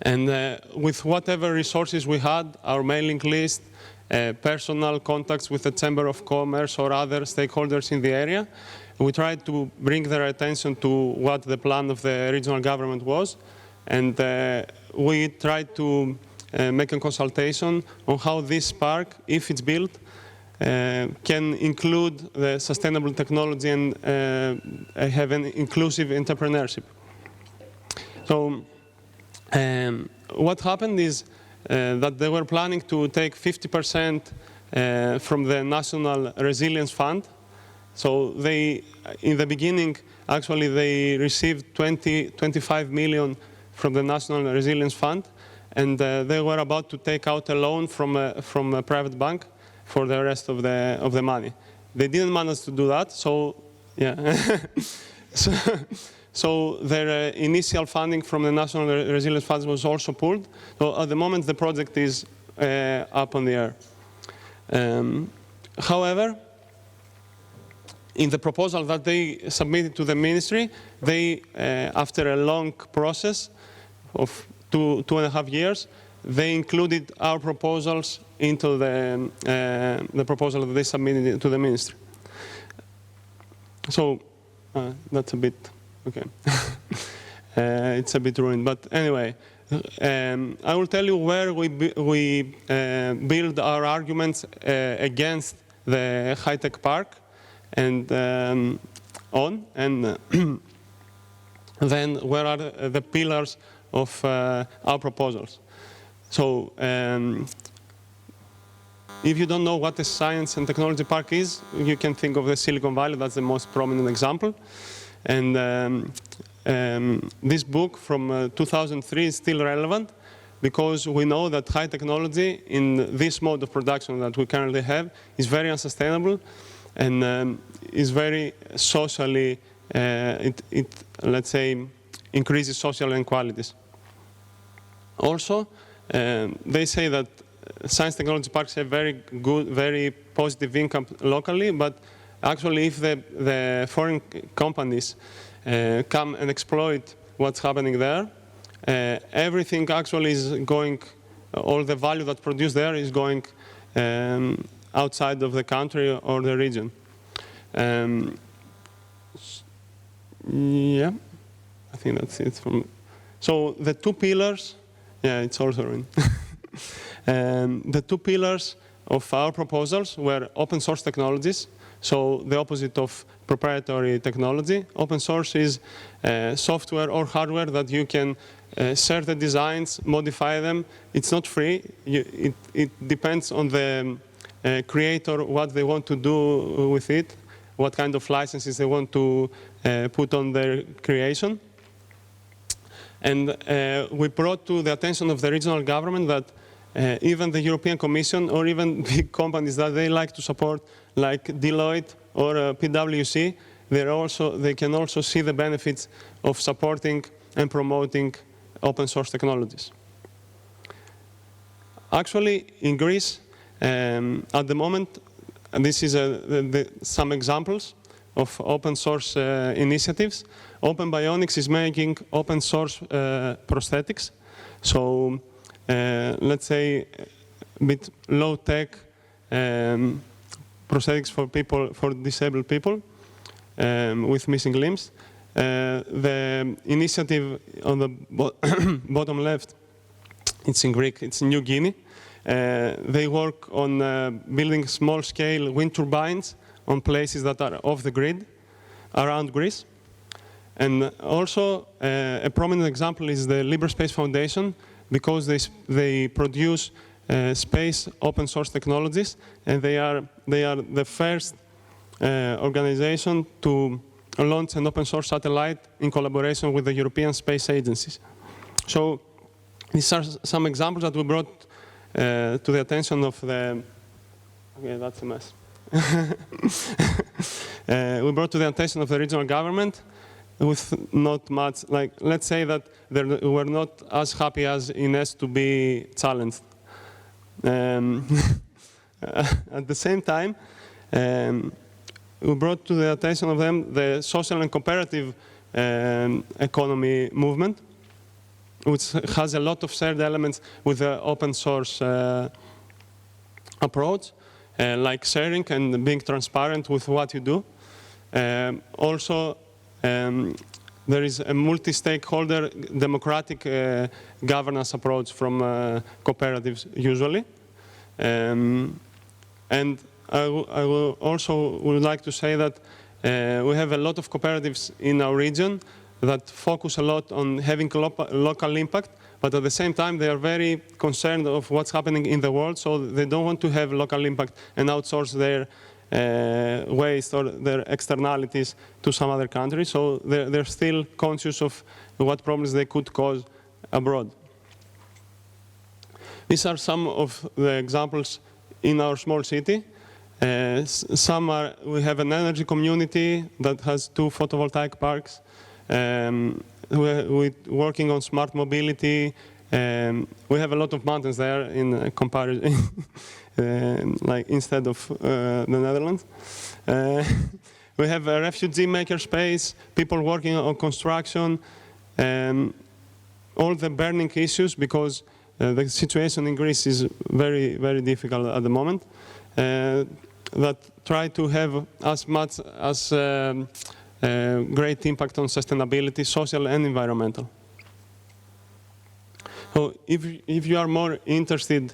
And with whatever resources we had, our mailing list, personal contacts with the Chamber of Commerce or other stakeholders in the area, we tried to bring their attention to what the plan of the regional government was, and we tried to make a consultation on how this park, if it's built, can include the sustainable technology and have an inclusive entrepreneurship. So what happened is that they were planning to take 50% from the National Resilience Fund. So they, in the beginning, actually they received 25 million from the National Resilience Fund, and they were about to take out a loan from a private bank for the rest of the money. They didn't manage to do that, so yeah. So their initial funding from the National Resilience Fund was also pulled. So at the moment, the project is up on the air. However, in the proposal that they submitted to the ministry, they, after a long process of two and a half years, they included our proposals into the proposal that they submitted to the ministry. So that's a bit, okay. It's a bit ruined, but anyway, I will tell you where we build our arguments against the high-tech park and and then where are the pillars of our proposals. So if you don't know what a science and technology park is, you can think of the Silicon Valley. That's the most prominent example. And this book from 2003 is still relevant, because we know that high technology in this mode of production that we currently have is very unsustainable and is very socially, let's say, increases social inequalities. Also, they say that science technology parks have very good, very positive income locally, but actually if the foreign companies come and exploit what's happening there, everything actually is going, all the value that's produced there is going outside of the country or the region. Yeah, I think that's it from. So the two pillars, yeah, it's also in. The two pillars of our proposals were open source technologies, so the opposite of proprietary technology. Open source is software or hardware that you can share the designs, modify them. It's not free. It depends on the creator, what they want to do with it, what kind of licenses they want to put on their creation. And we brought to the attention of the regional government that even the European Commission or even big companies that they like to support, like Deloitte or PwC, they can also see the benefits of supporting and promoting open source technologies. Actually, in Greece, at the moment, and this is some examples of open source initiatives. Open Bionics is making open source prosthetics. So let's say a bit low tech prosthetics for people, for disabled people with missing limbs. The initiative on the bottom left, it's in Greek, it's in New Guinea. They work on building small-scale wind turbines on places that are off the grid around Greece. And also, a prominent example is the LibreSpace Foundation, because they produce space open source technologies, and they are the first organization to launch an open source satellite in collaboration with the European space agencies. So these are some examples that we brought to the attention of the, okay, that's a mess. We brought to the attention of the regional government with not much, like, let's say that we're not as happy as Ines to be challenged. At the same time, we brought to the attention of them the social and cooperative economy movement, which has a lot of shared elements with the open source approach, like sharing and being transparent with what you do. Also, there is a multi-stakeholder democratic governance approach from cooperatives usually. And I will also would like to say that we have a lot of cooperatives in our region that focus a lot on having local impact, but at the same time they are very concerned of what's happening in the world, so they don't want to have local impact and outsource their waste or their externalities to some other country. So they're still conscious of what problems they could cause abroad. These are some of the examples in our small city. Some are, we have an energy community that has 2 photovoltaic parks. We're working on smart mobility. We have a lot of mountains there in comparison, like instead of the Netherlands. We have a refugee makerspace, people working on construction, all the burning issues, because the situation in Greece is very, very difficult at the moment. That try to have as much as great impact on sustainability, social and environmental. So if you are more interested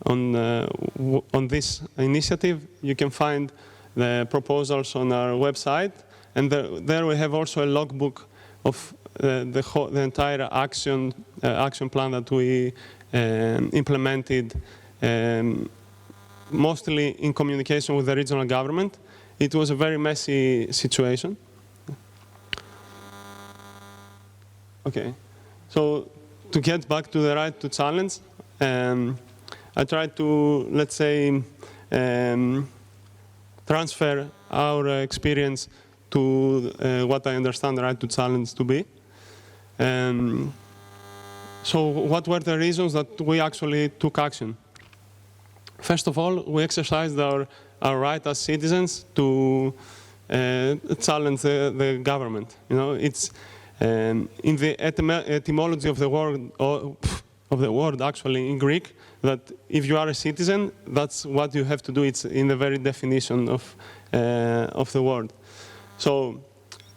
on this initiative, you can find the proposals on our website, and there we have also a logbook of the entire action plan that we implemented, mostly in communication with the regional government. It was a very messy situation. Okay, so to get back to the right to challenge, I tried to, let's say, transfer our experience to what I understand the right to challenge to be. So what were the reasons that we actually took action? First of all, we exercised our right as citizens to challenge the government. You know, it's in the etymology of the word actually in Greek, that if you are a citizen, that's what you have to do. It's in the very definition of the word. So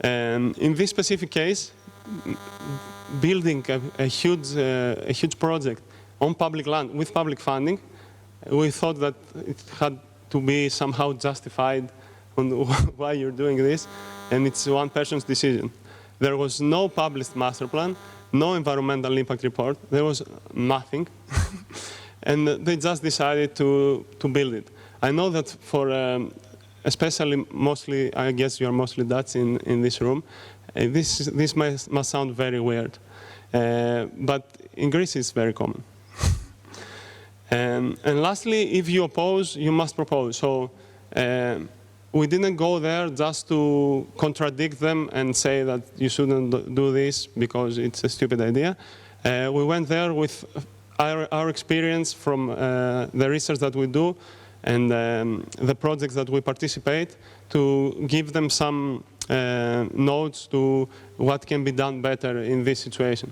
in this specific case, building a huge project on public land with public funding, we thought that it had to be somehow justified on why you're doing this, and it's one person's decision. There was no published master plan, no environmental impact report, there was nothing. And they just decided to build it. I know that for, especially mostly, I guess you're mostly Dutch in this room, this must sound very weird. But in Greece it's very common. And lastly, if you oppose, you must propose. So we didn't go there just to contradict them and say that you shouldn't do this because it's a stupid idea. We went there with our experience from the research that we do and the projects that we participate to give them some notes to what can be done better in this situation.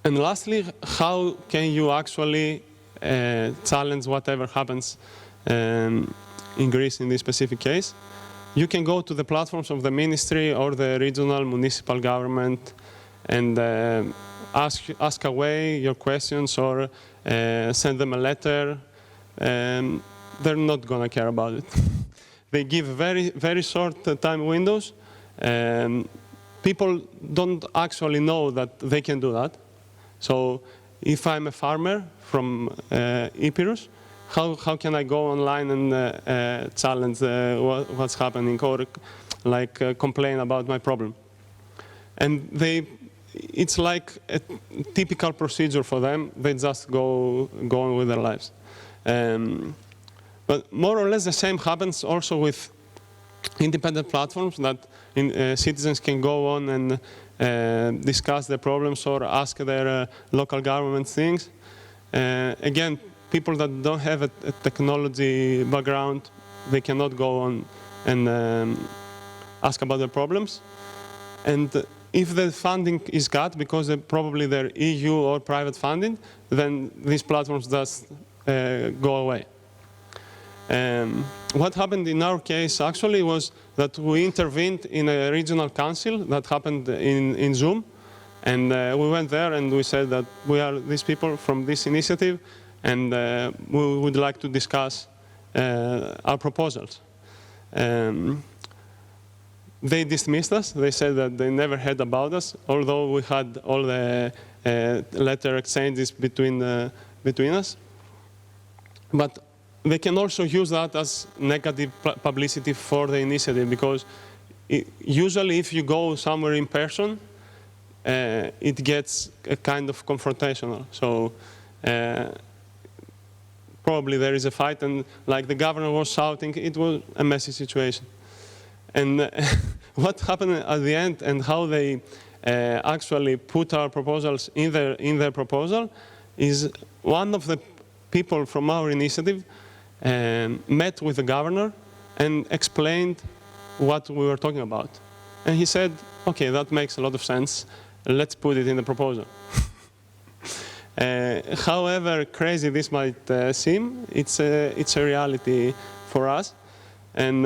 And lastly, how can you actually challenge whatever happens in Greece in this specific case? You can go to the platforms of the ministry or the regional municipal government and ask away your questions or send them a letter. They're not going to care about it. They give very short time windows. People don't actually know that they can do that. So if I'm a farmer from Epirus, how can I go online and challenge what's happening or like complain about my problem? And it's like a typical procedure for them. They just go on with their lives. But more or less the same happens also with independent platforms that citizens can go on and discuss their problems or ask their local government things. Again, people that don't have a technology background, they cannot go on and ask about their problems. And if the funding is cut because probably they're EU or private funding, then these platforms just go away. What happened in our case actually was that we intervened in a regional council that happened in Zoom. And we went there and we said that we are these people from this initiative and we would like to discuss our proposals. They dismissed us. They said that they never heard about us, although we had all the letter exchanges between us. But they can also use that as negative publicity for the initiative because usually if you go somewhere in person, it gets a kind of confrontational. So probably there is a fight and like the governor was shouting, it was a messy situation. And what happened at the end and how they actually put our proposals in their proposal is one of the people from our initiative met with the governor and explained what we were talking about. And he said, okay, that makes a lot of sense. Let's put it in the proposal. However crazy this might seem, it's a reality for us. And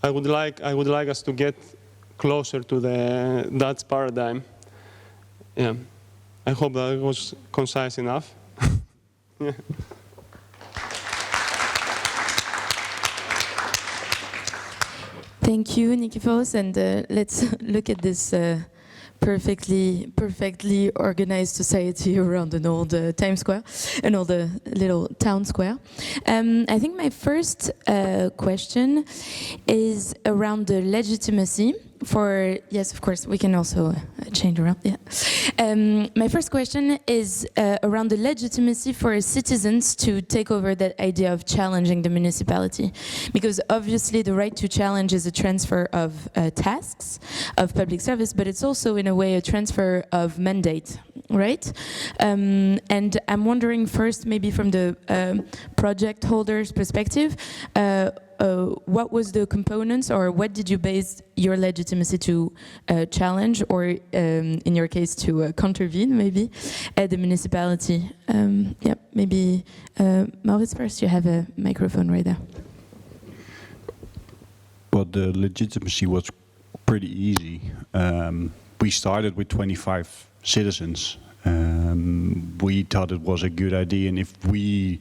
I would like us to get closer to the Dutch paradigm. Yeah, I hope that was concise enough. Yeah. Thank you, Nikiforos, and let's look at this perfectly organized society around an old Times Square, an old little town square. I think my first question is around the legitimacy yes, of course, we can also change around. Yeah. My first question is around the legitimacy for citizens to take over that idea of challenging the municipality, because obviously the right to challenge is a transfer of tasks of public service, but it's also in a way a transfer of mandate, right? And I'm wondering first, maybe from the project holder's perspective. What was the components, or what did you base your legitimacy to challenge, or in your case to contravene, maybe, at the municipality? Yeah, maybe Maurice first. You have a microphone right there. Well, the legitimacy was pretty easy. We started with 25 citizens. We thought it was a good idea, and if we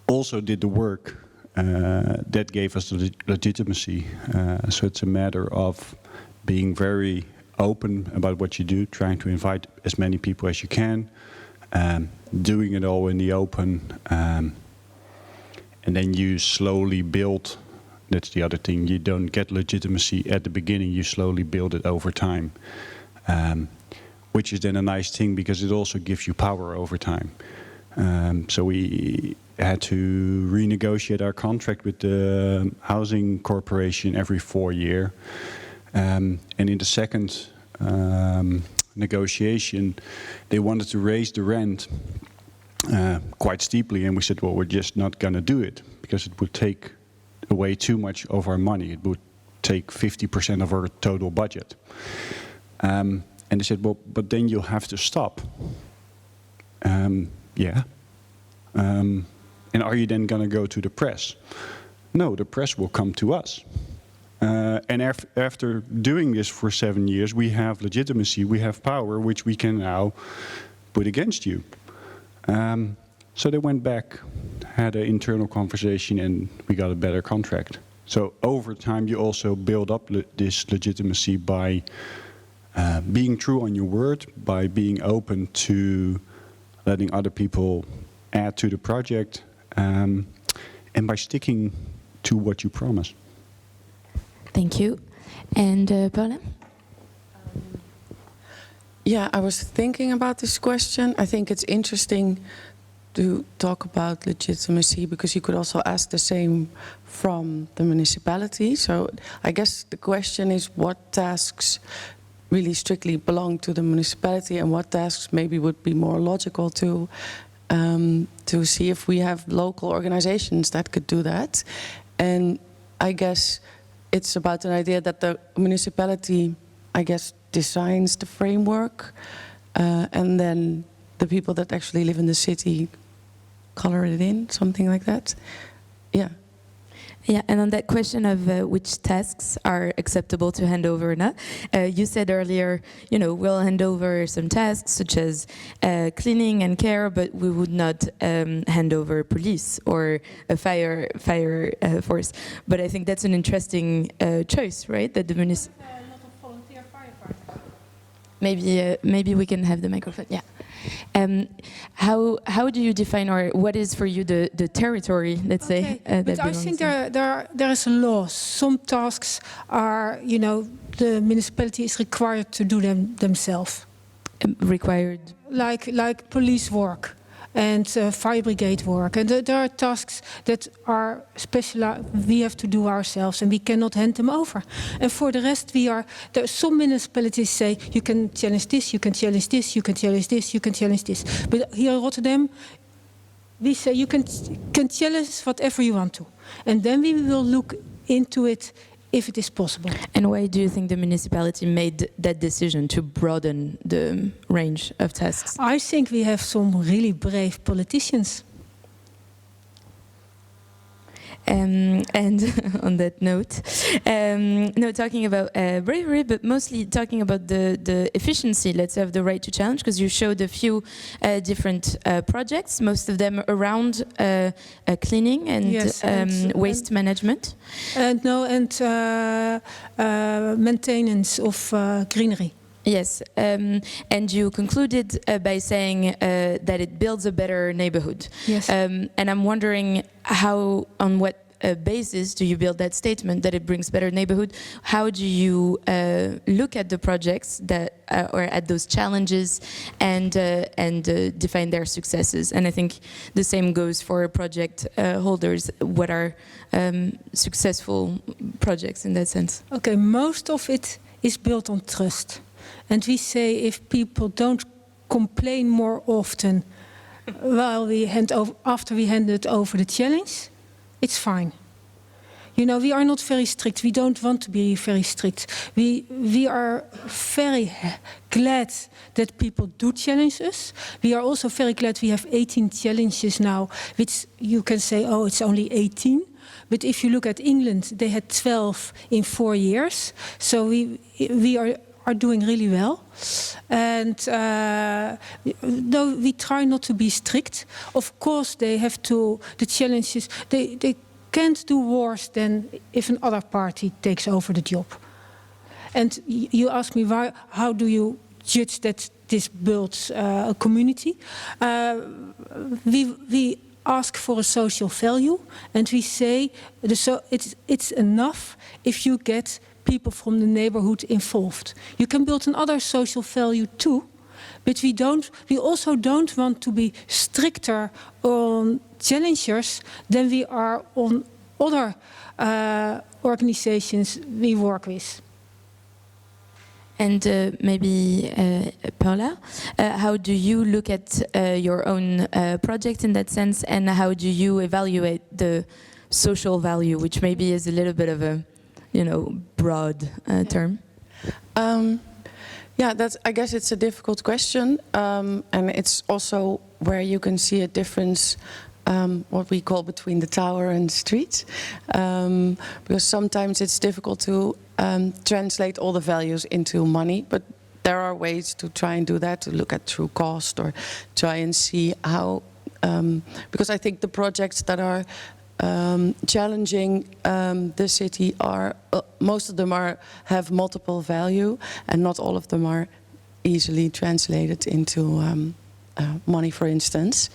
also did the work, that gave us the legitimacy. So it's a matter of being very open about what you do, trying to invite as many people as you can, doing it all in the open, and then you slowly build. That's the other thing. You don't get legitimacy at the beginning, you slowly build it over time. Which is then a nice thing because it also gives you power over time. So we had to renegotiate our contract with the housing corporation every 4 years. And in the second negotiation, they wanted to raise the rent quite steeply. And we said, well, we're just not going to do it because it would take away too much of our money. It would take 50% of our total budget. And they said, well, but then you'll have to stop. Yeah. And are you then going to go to the press? No, the press will come to us. And after doing this for 7 years, we have legitimacy, we have power, which we can now put against you. So they went back, had an internal conversation, and we got a better contract. So over time, you also build up this legitimacy by being true on your word, by being open to letting other people add to the project, and by sticking to what you promise. Thank you. And Paula? Yeah, I was thinking about this question. I think it's interesting to talk about legitimacy because you could also ask the same from the municipality. So I guess the question is what tasks really strictly belong to the municipality and what tasks maybe would be more logical to see if we have local organizations that could do that. And I guess it's about an idea that the municipality, I guess, designs the framework and then the people that actually live in the city color it in, something like that. Yeah. Yeah, and on that question of which tasks are acceptable to hand over or not, you said earlier, we'll hand over some tasks such as cleaning and care, but we would not hand over police or a fire force. But I think that's an interesting choice, right? That the municipality. A lot of volunteer firefighters. Maybe we can have the microphone. Yeah. How do you define, or what is for you the territory? Let's say. But I think there is a law. Some tasks are, the municipality is required to do them themselves. Required. Like police work and fire brigade work, and there are tasks that are special. We have to do ourselves, and we cannot hand them over. And for the rest, some municipalities say you can challenge this, you can challenge this, you can challenge this, you can challenge this. But here in Rotterdam, we say you can challenge whatever you want to, and then we will look into it if it is possible. And why do you think the municipality made that decision to broaden the range of tasks? I think we have some really brave politicians. And on that note, talking about bravery, but mostly talking about the efficiency, let's say, of the right to challenge, because you showed a few different projects, most of them around cleaning and waste management. And maintenance of greenery. Yes, and you concluded by saying that it builds a better neighborhood. Yes. And I'm wondering on what basis do you build that statement that it brings better neighborhood? How do you look at the projects that or at those challenges and define their successes? And I think the same goes for project holders. What are successful projects in that sense? Okay, most of it is built on trust. And we say if people don't complain more often after we hand it over the challenge, it's fine. You know, we are not very strict. We don't want to be very strict. We are very glad that people do challenge us. We are also very glad we have 18 challenges now, which you can say, oh, it's only 18. But if you look at England, they had 12 in 4 years. So we are doing really well. And though we try not to be strict, of course they have to, the challenges, they can't do worse than if another party takes over the job. And you ask me, how do you judge that this builds a community? We ask for a social value, and we say it's enough if you get people from the neighborhood involved. You can build another social value too, but we also don't want to be stricter on challengers than we are on other organizations we work with. And maybe Paula, how do you look at your own project in that sense, and how do you evaluate the social value, which maybe is a little bit of a, broad term? Yeah, I guess it's a difficult question, and it's also where you can see a difference, what we call between the tower and street, because sometimes it's difficult to translate all the values into money, but there are ways to try and do that, to look at true cost or try and see how, because I think the projects that are challenging the city are, most of them have multiple value, and not all of them are easily translated into money, for instance.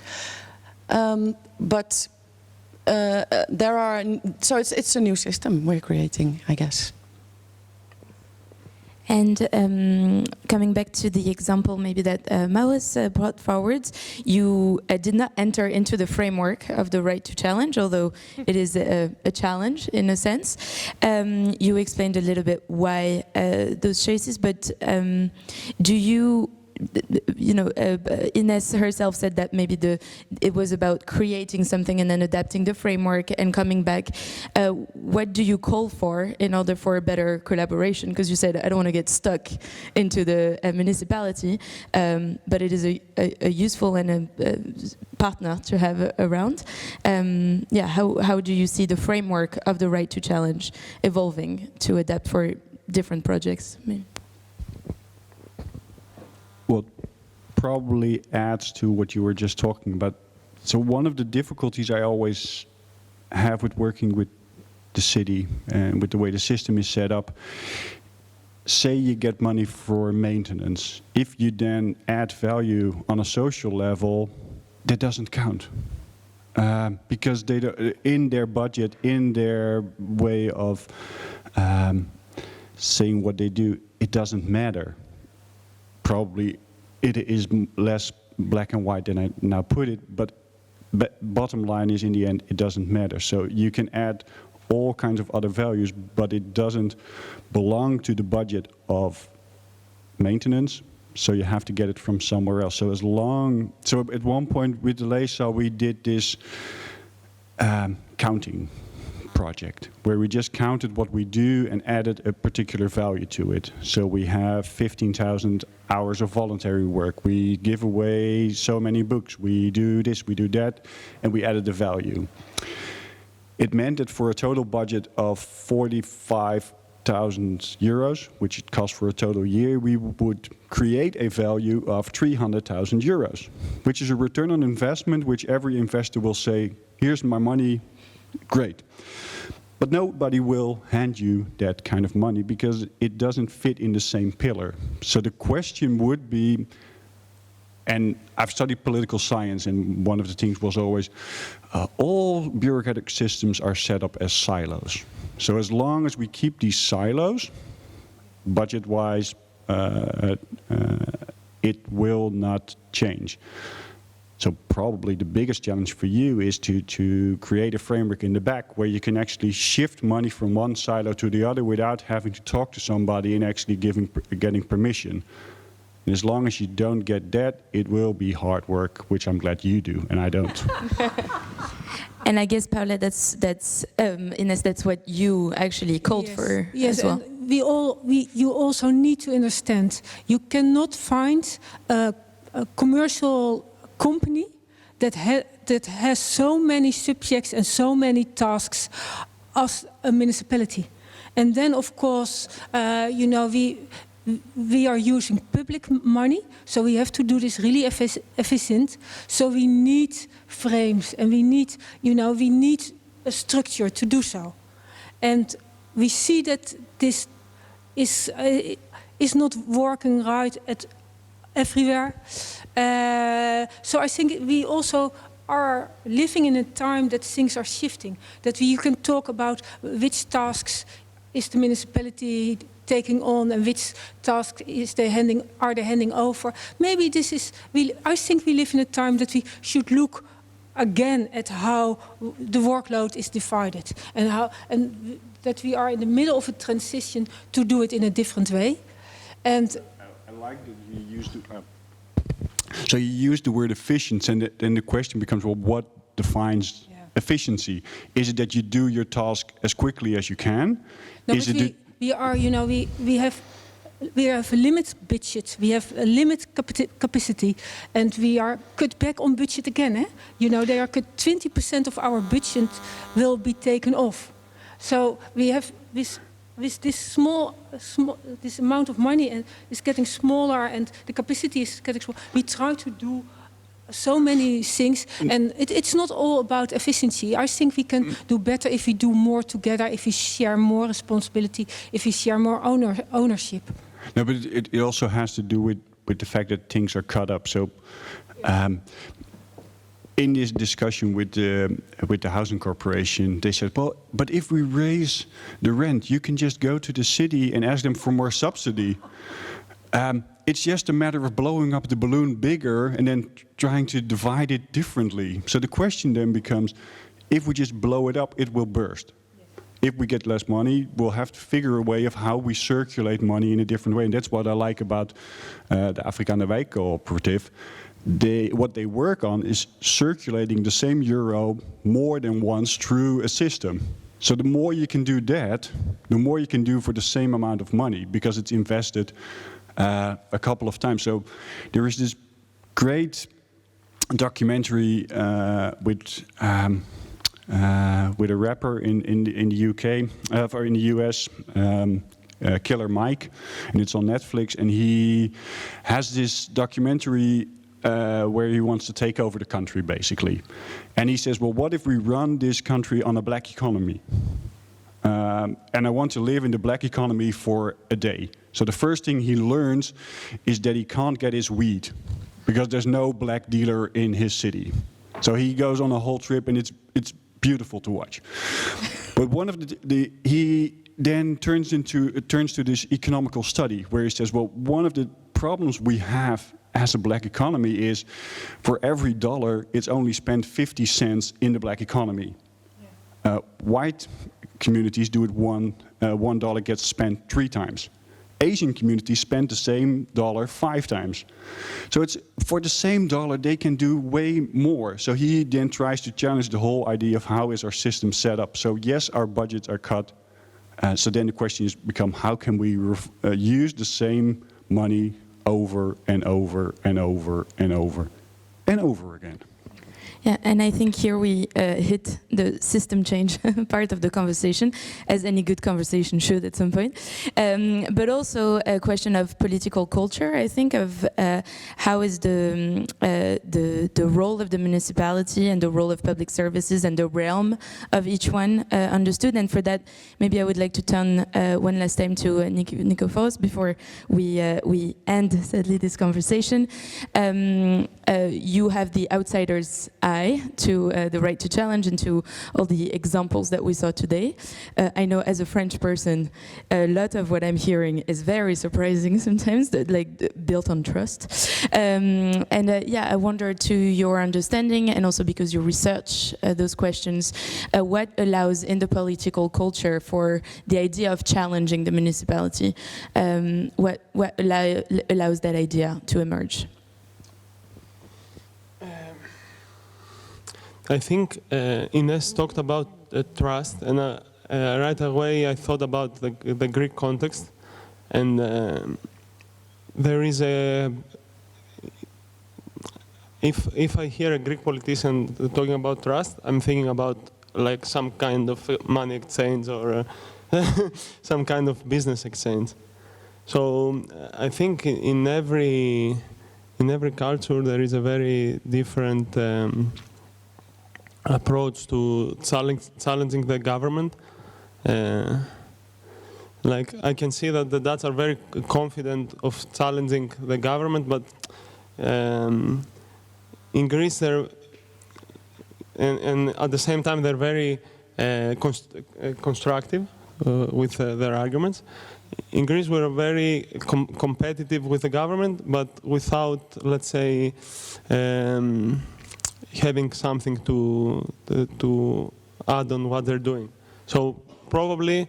But there are, so it's a new system we're creating, I guess. And coming back to the example maybe that Maurice brought forward, you did not enter into the framework of the right to challenge, although it is a challenge in a sense. You explained a little bit why those choices, but do you, Ines herself said that maybe it was about creating something and then adapting the framework and coming back. What do you call for in order for a better collaboration? Because you said I don't want to get stuck into the municipality, but it is a useful and a partner to have around. How do you see the framework of the right to challenge evolving to adapt for different projects? Well, probably adds to what you were just talking about. So one of the difficulties I always have with working with the city and with the way the system is set up, say you get money for maintenance. If you then add value on a social level, that doesn't count. Because they in their budget, in their way of saying what they do, it doesn't matter. Probably it is less black and white than I now put it, but bottom line is in the end it doesn't matter. So you can add all kinds of other values, but it doesn't belong to the budget of maintenance, so you have to get it from somewhere else. So so at one point with the LESA we did this counting project where we just counted what we do and added a particular value to it. So we have 15,000 hours of voluntary work, we give away so many books, we do this, we do that, and we added the value. It meant that for a total budget of 45,000 euros, which it cost for a total year, we would create a value of 300,000 euros, which is a return on investment which every investor will say, here's my money, great. But nobody will hand you that kind of money because it doesn't fit in the same pillar. So the question would be, And I've studied political science, and one of the things was always, all bureaucratic systems are set up as silos. So as long as we keep these silos, budget-wise, it will not change. So probably the biggest challenge for you is to create a framework in the back where you can actually shift money from one silo to the other without having to talk to somebody and actually getting permission. And as long as you don't get that, it will be hard work, which I'm glad you do, and I don't. And I guess, Paula, Ines, that's what you actually called for as well. And you also need to understand, you cannot find a commercial company that has so many subjects and so many tasks as a municipality. And then, of course, we are using public money, so we have to do this really efficient. So we need frames, and we need a structure to do so. And we see that this is not working right everywhere. So I think we also are living in a time that things are shifting. That you can talk about which tasks is the municipality taking on and which tasks are they handing over. Maybe this is. I think we live in a time that we should look again at how the workload is divided and that we are in the middle of a transition to do it in a different way. And I like that you used the. So you use the word efficiency, and then the question becomes, well, what defines efficiency? Is it that you do your task as quickly as you can? No, we have a limit budget, we have a limit capacity, and we are cut back on budget again. They are cut 20% of our budget will be taken off. So we have with this this amount of money and is getting smaller, and the capacity is getting smaller. We try to do so many things, and it's not all about efficiency. I think we can do better if we do more together, if we share more responsibility, if we share more ownership. No, but it also has to do with the fact that things are cut up. So in this discussion with the housing corporation, they said, well, but if we raise the rent, you can just go to the city and ask them for more subsidy. It's just a matter of blowing up the balloon bigger and then trying to divide it differently. So the question then becomes, if we just blow it up, it will burst. If we get less money, we'll have to figure a way of how we circulate money in a different way. And that's what I like about the Afrikaanderwijk cooperative. What they work on is circulating the same euro more than once through a system. So the more you can do that, the more you can do for the same amount of money, because it's invested a couple of times. So there is this great documentary with a rapper in the UK or in the US, Killer Mike, and it's on Netflix. And he has this documentary where he wants to take over the country, basically. And he says, well, what if we run this country on a black economy? And I want to live in the black economy for a day. So the first thing he learns is that he can't get his weed because there's no black dealer in his city. So he goes on a whole trip, and it's beautiful to watch. But one of he then turns to this economical study where he says, well, one of the problems we have as a black economy is for every dollar, it's only spent 50 cents in the black economy. White communities do it $1 gets spent 3 times. Asian communities spend the same dollar 5 times. So it's for the same dollar they can do way more. So he then tries to challenge the whole idea of how is our system set up. So yes, our budgets are cut. So then the question is become, how can we use the same money over and over and over and over and over again? Yeah, and I think here we hit the system change part of the conversation, as any good conversation should at some point. But also a question of political culture, I think, of how is the role of the municipality and the role of public services and the realm of each one understood. And for that, maybe I would like to turn one last time to Nikiforos before we end, sadly, this conversation. You have the outsider's eye to the right to challenge and to all the examples that we saw today. I know as a French person, a lot of what I'm hearing is very surprising sometimes, built on trust. Yeah, I wonder, to your understanding, and also because you research those questions, what allows in the political culture for the idea of challenging the municipality? What allows that idea to emerge? I think Ines talked about trust, and right away I thought about the Greek context, and there is a. If I hear a Greek politician talking about trust, I'm thinking about like some kind of money exchange or some kind of business exchange. So I think in every culture there is a very different approach to challenging the government. Like I can see that the Dutch are very confident of challenging the government, but in Greece they're and at the same time they're very constructive with their arguments. In Greece we're very competitive with the government, but without, let's say, having something to add on what they're doing. So probably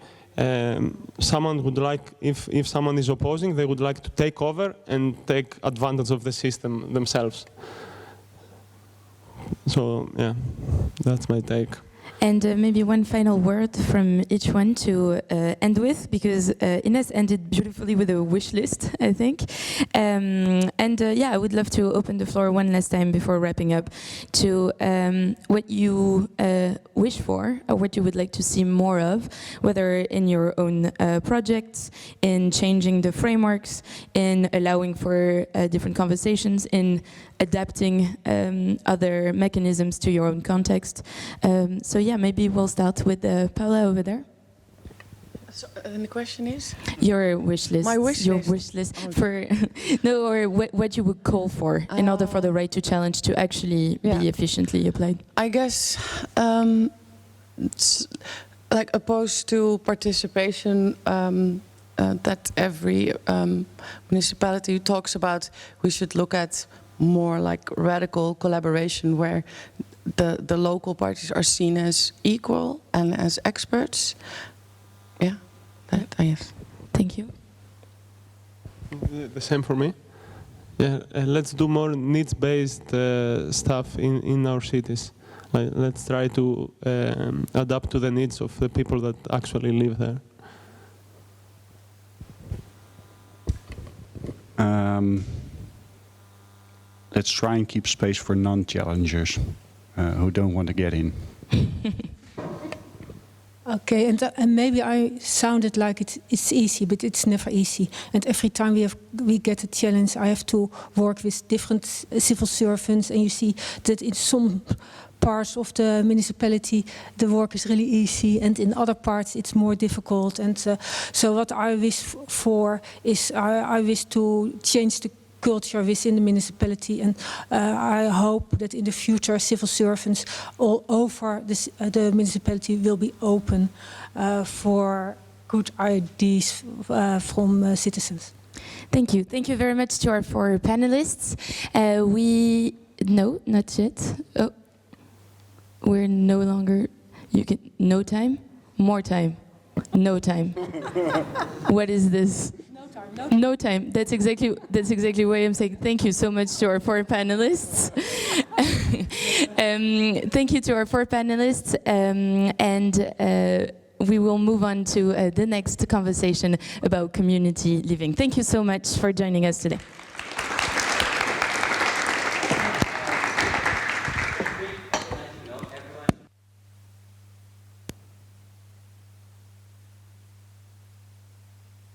someone would like, if someone is opposing, they would like to take over and take advantage of the system themselves. So yeah, that's my take. And maybe one final word from each one to end with, because Ines ended beautifully with a wish list, I think. Yeah, I would love to open the floor one last time before wrapping up to what you wish for, or what you would like to see more of, whether in your own projects, in changing the frameworks, in allowing for different conversations, in adapting other mechanisms to your own context. So yeah, maybe we'll start with Paula over there. So, and the question is? Your wish list. My wish your list? Wish list for no, or what you would call for in order for the right to challenge to actually be efficiently applied. I guess it's like opposed to participation, that every municipality talks about, we should look at more like radical collaboration where the local parties are seen as equal and as experts. Yeah, that, yes. Thank you. The same for me. Yeah, let's do more needs-based stuff in our cities. Let's try to adapt to the needs of the people that actually live there. Let's try and keep space for non-challengers who don't want to get in. Okay, and maybe I sounded like it's easy, but it's never easy. And every time we get a challenge, I have to work with different civil servants, and you see that in some parts of the municipality the work is really easy, and in other parts it's more difficult. And so what I wish for is I wish to change the culture within the municipality, and I hope that in the future civil servants all over the municipality will be open for good ideas from citizens. Thank you. Thank you very much to our four panelists. No, not yet. Oh, we're no longer. You can no time, more time, no time. What is this? No time. That's exactly why I'm saying thank you so much to our four panelists. Thank you to our four panelists, and we will move on to the next conversation about community living. Thank you so much for joining us today.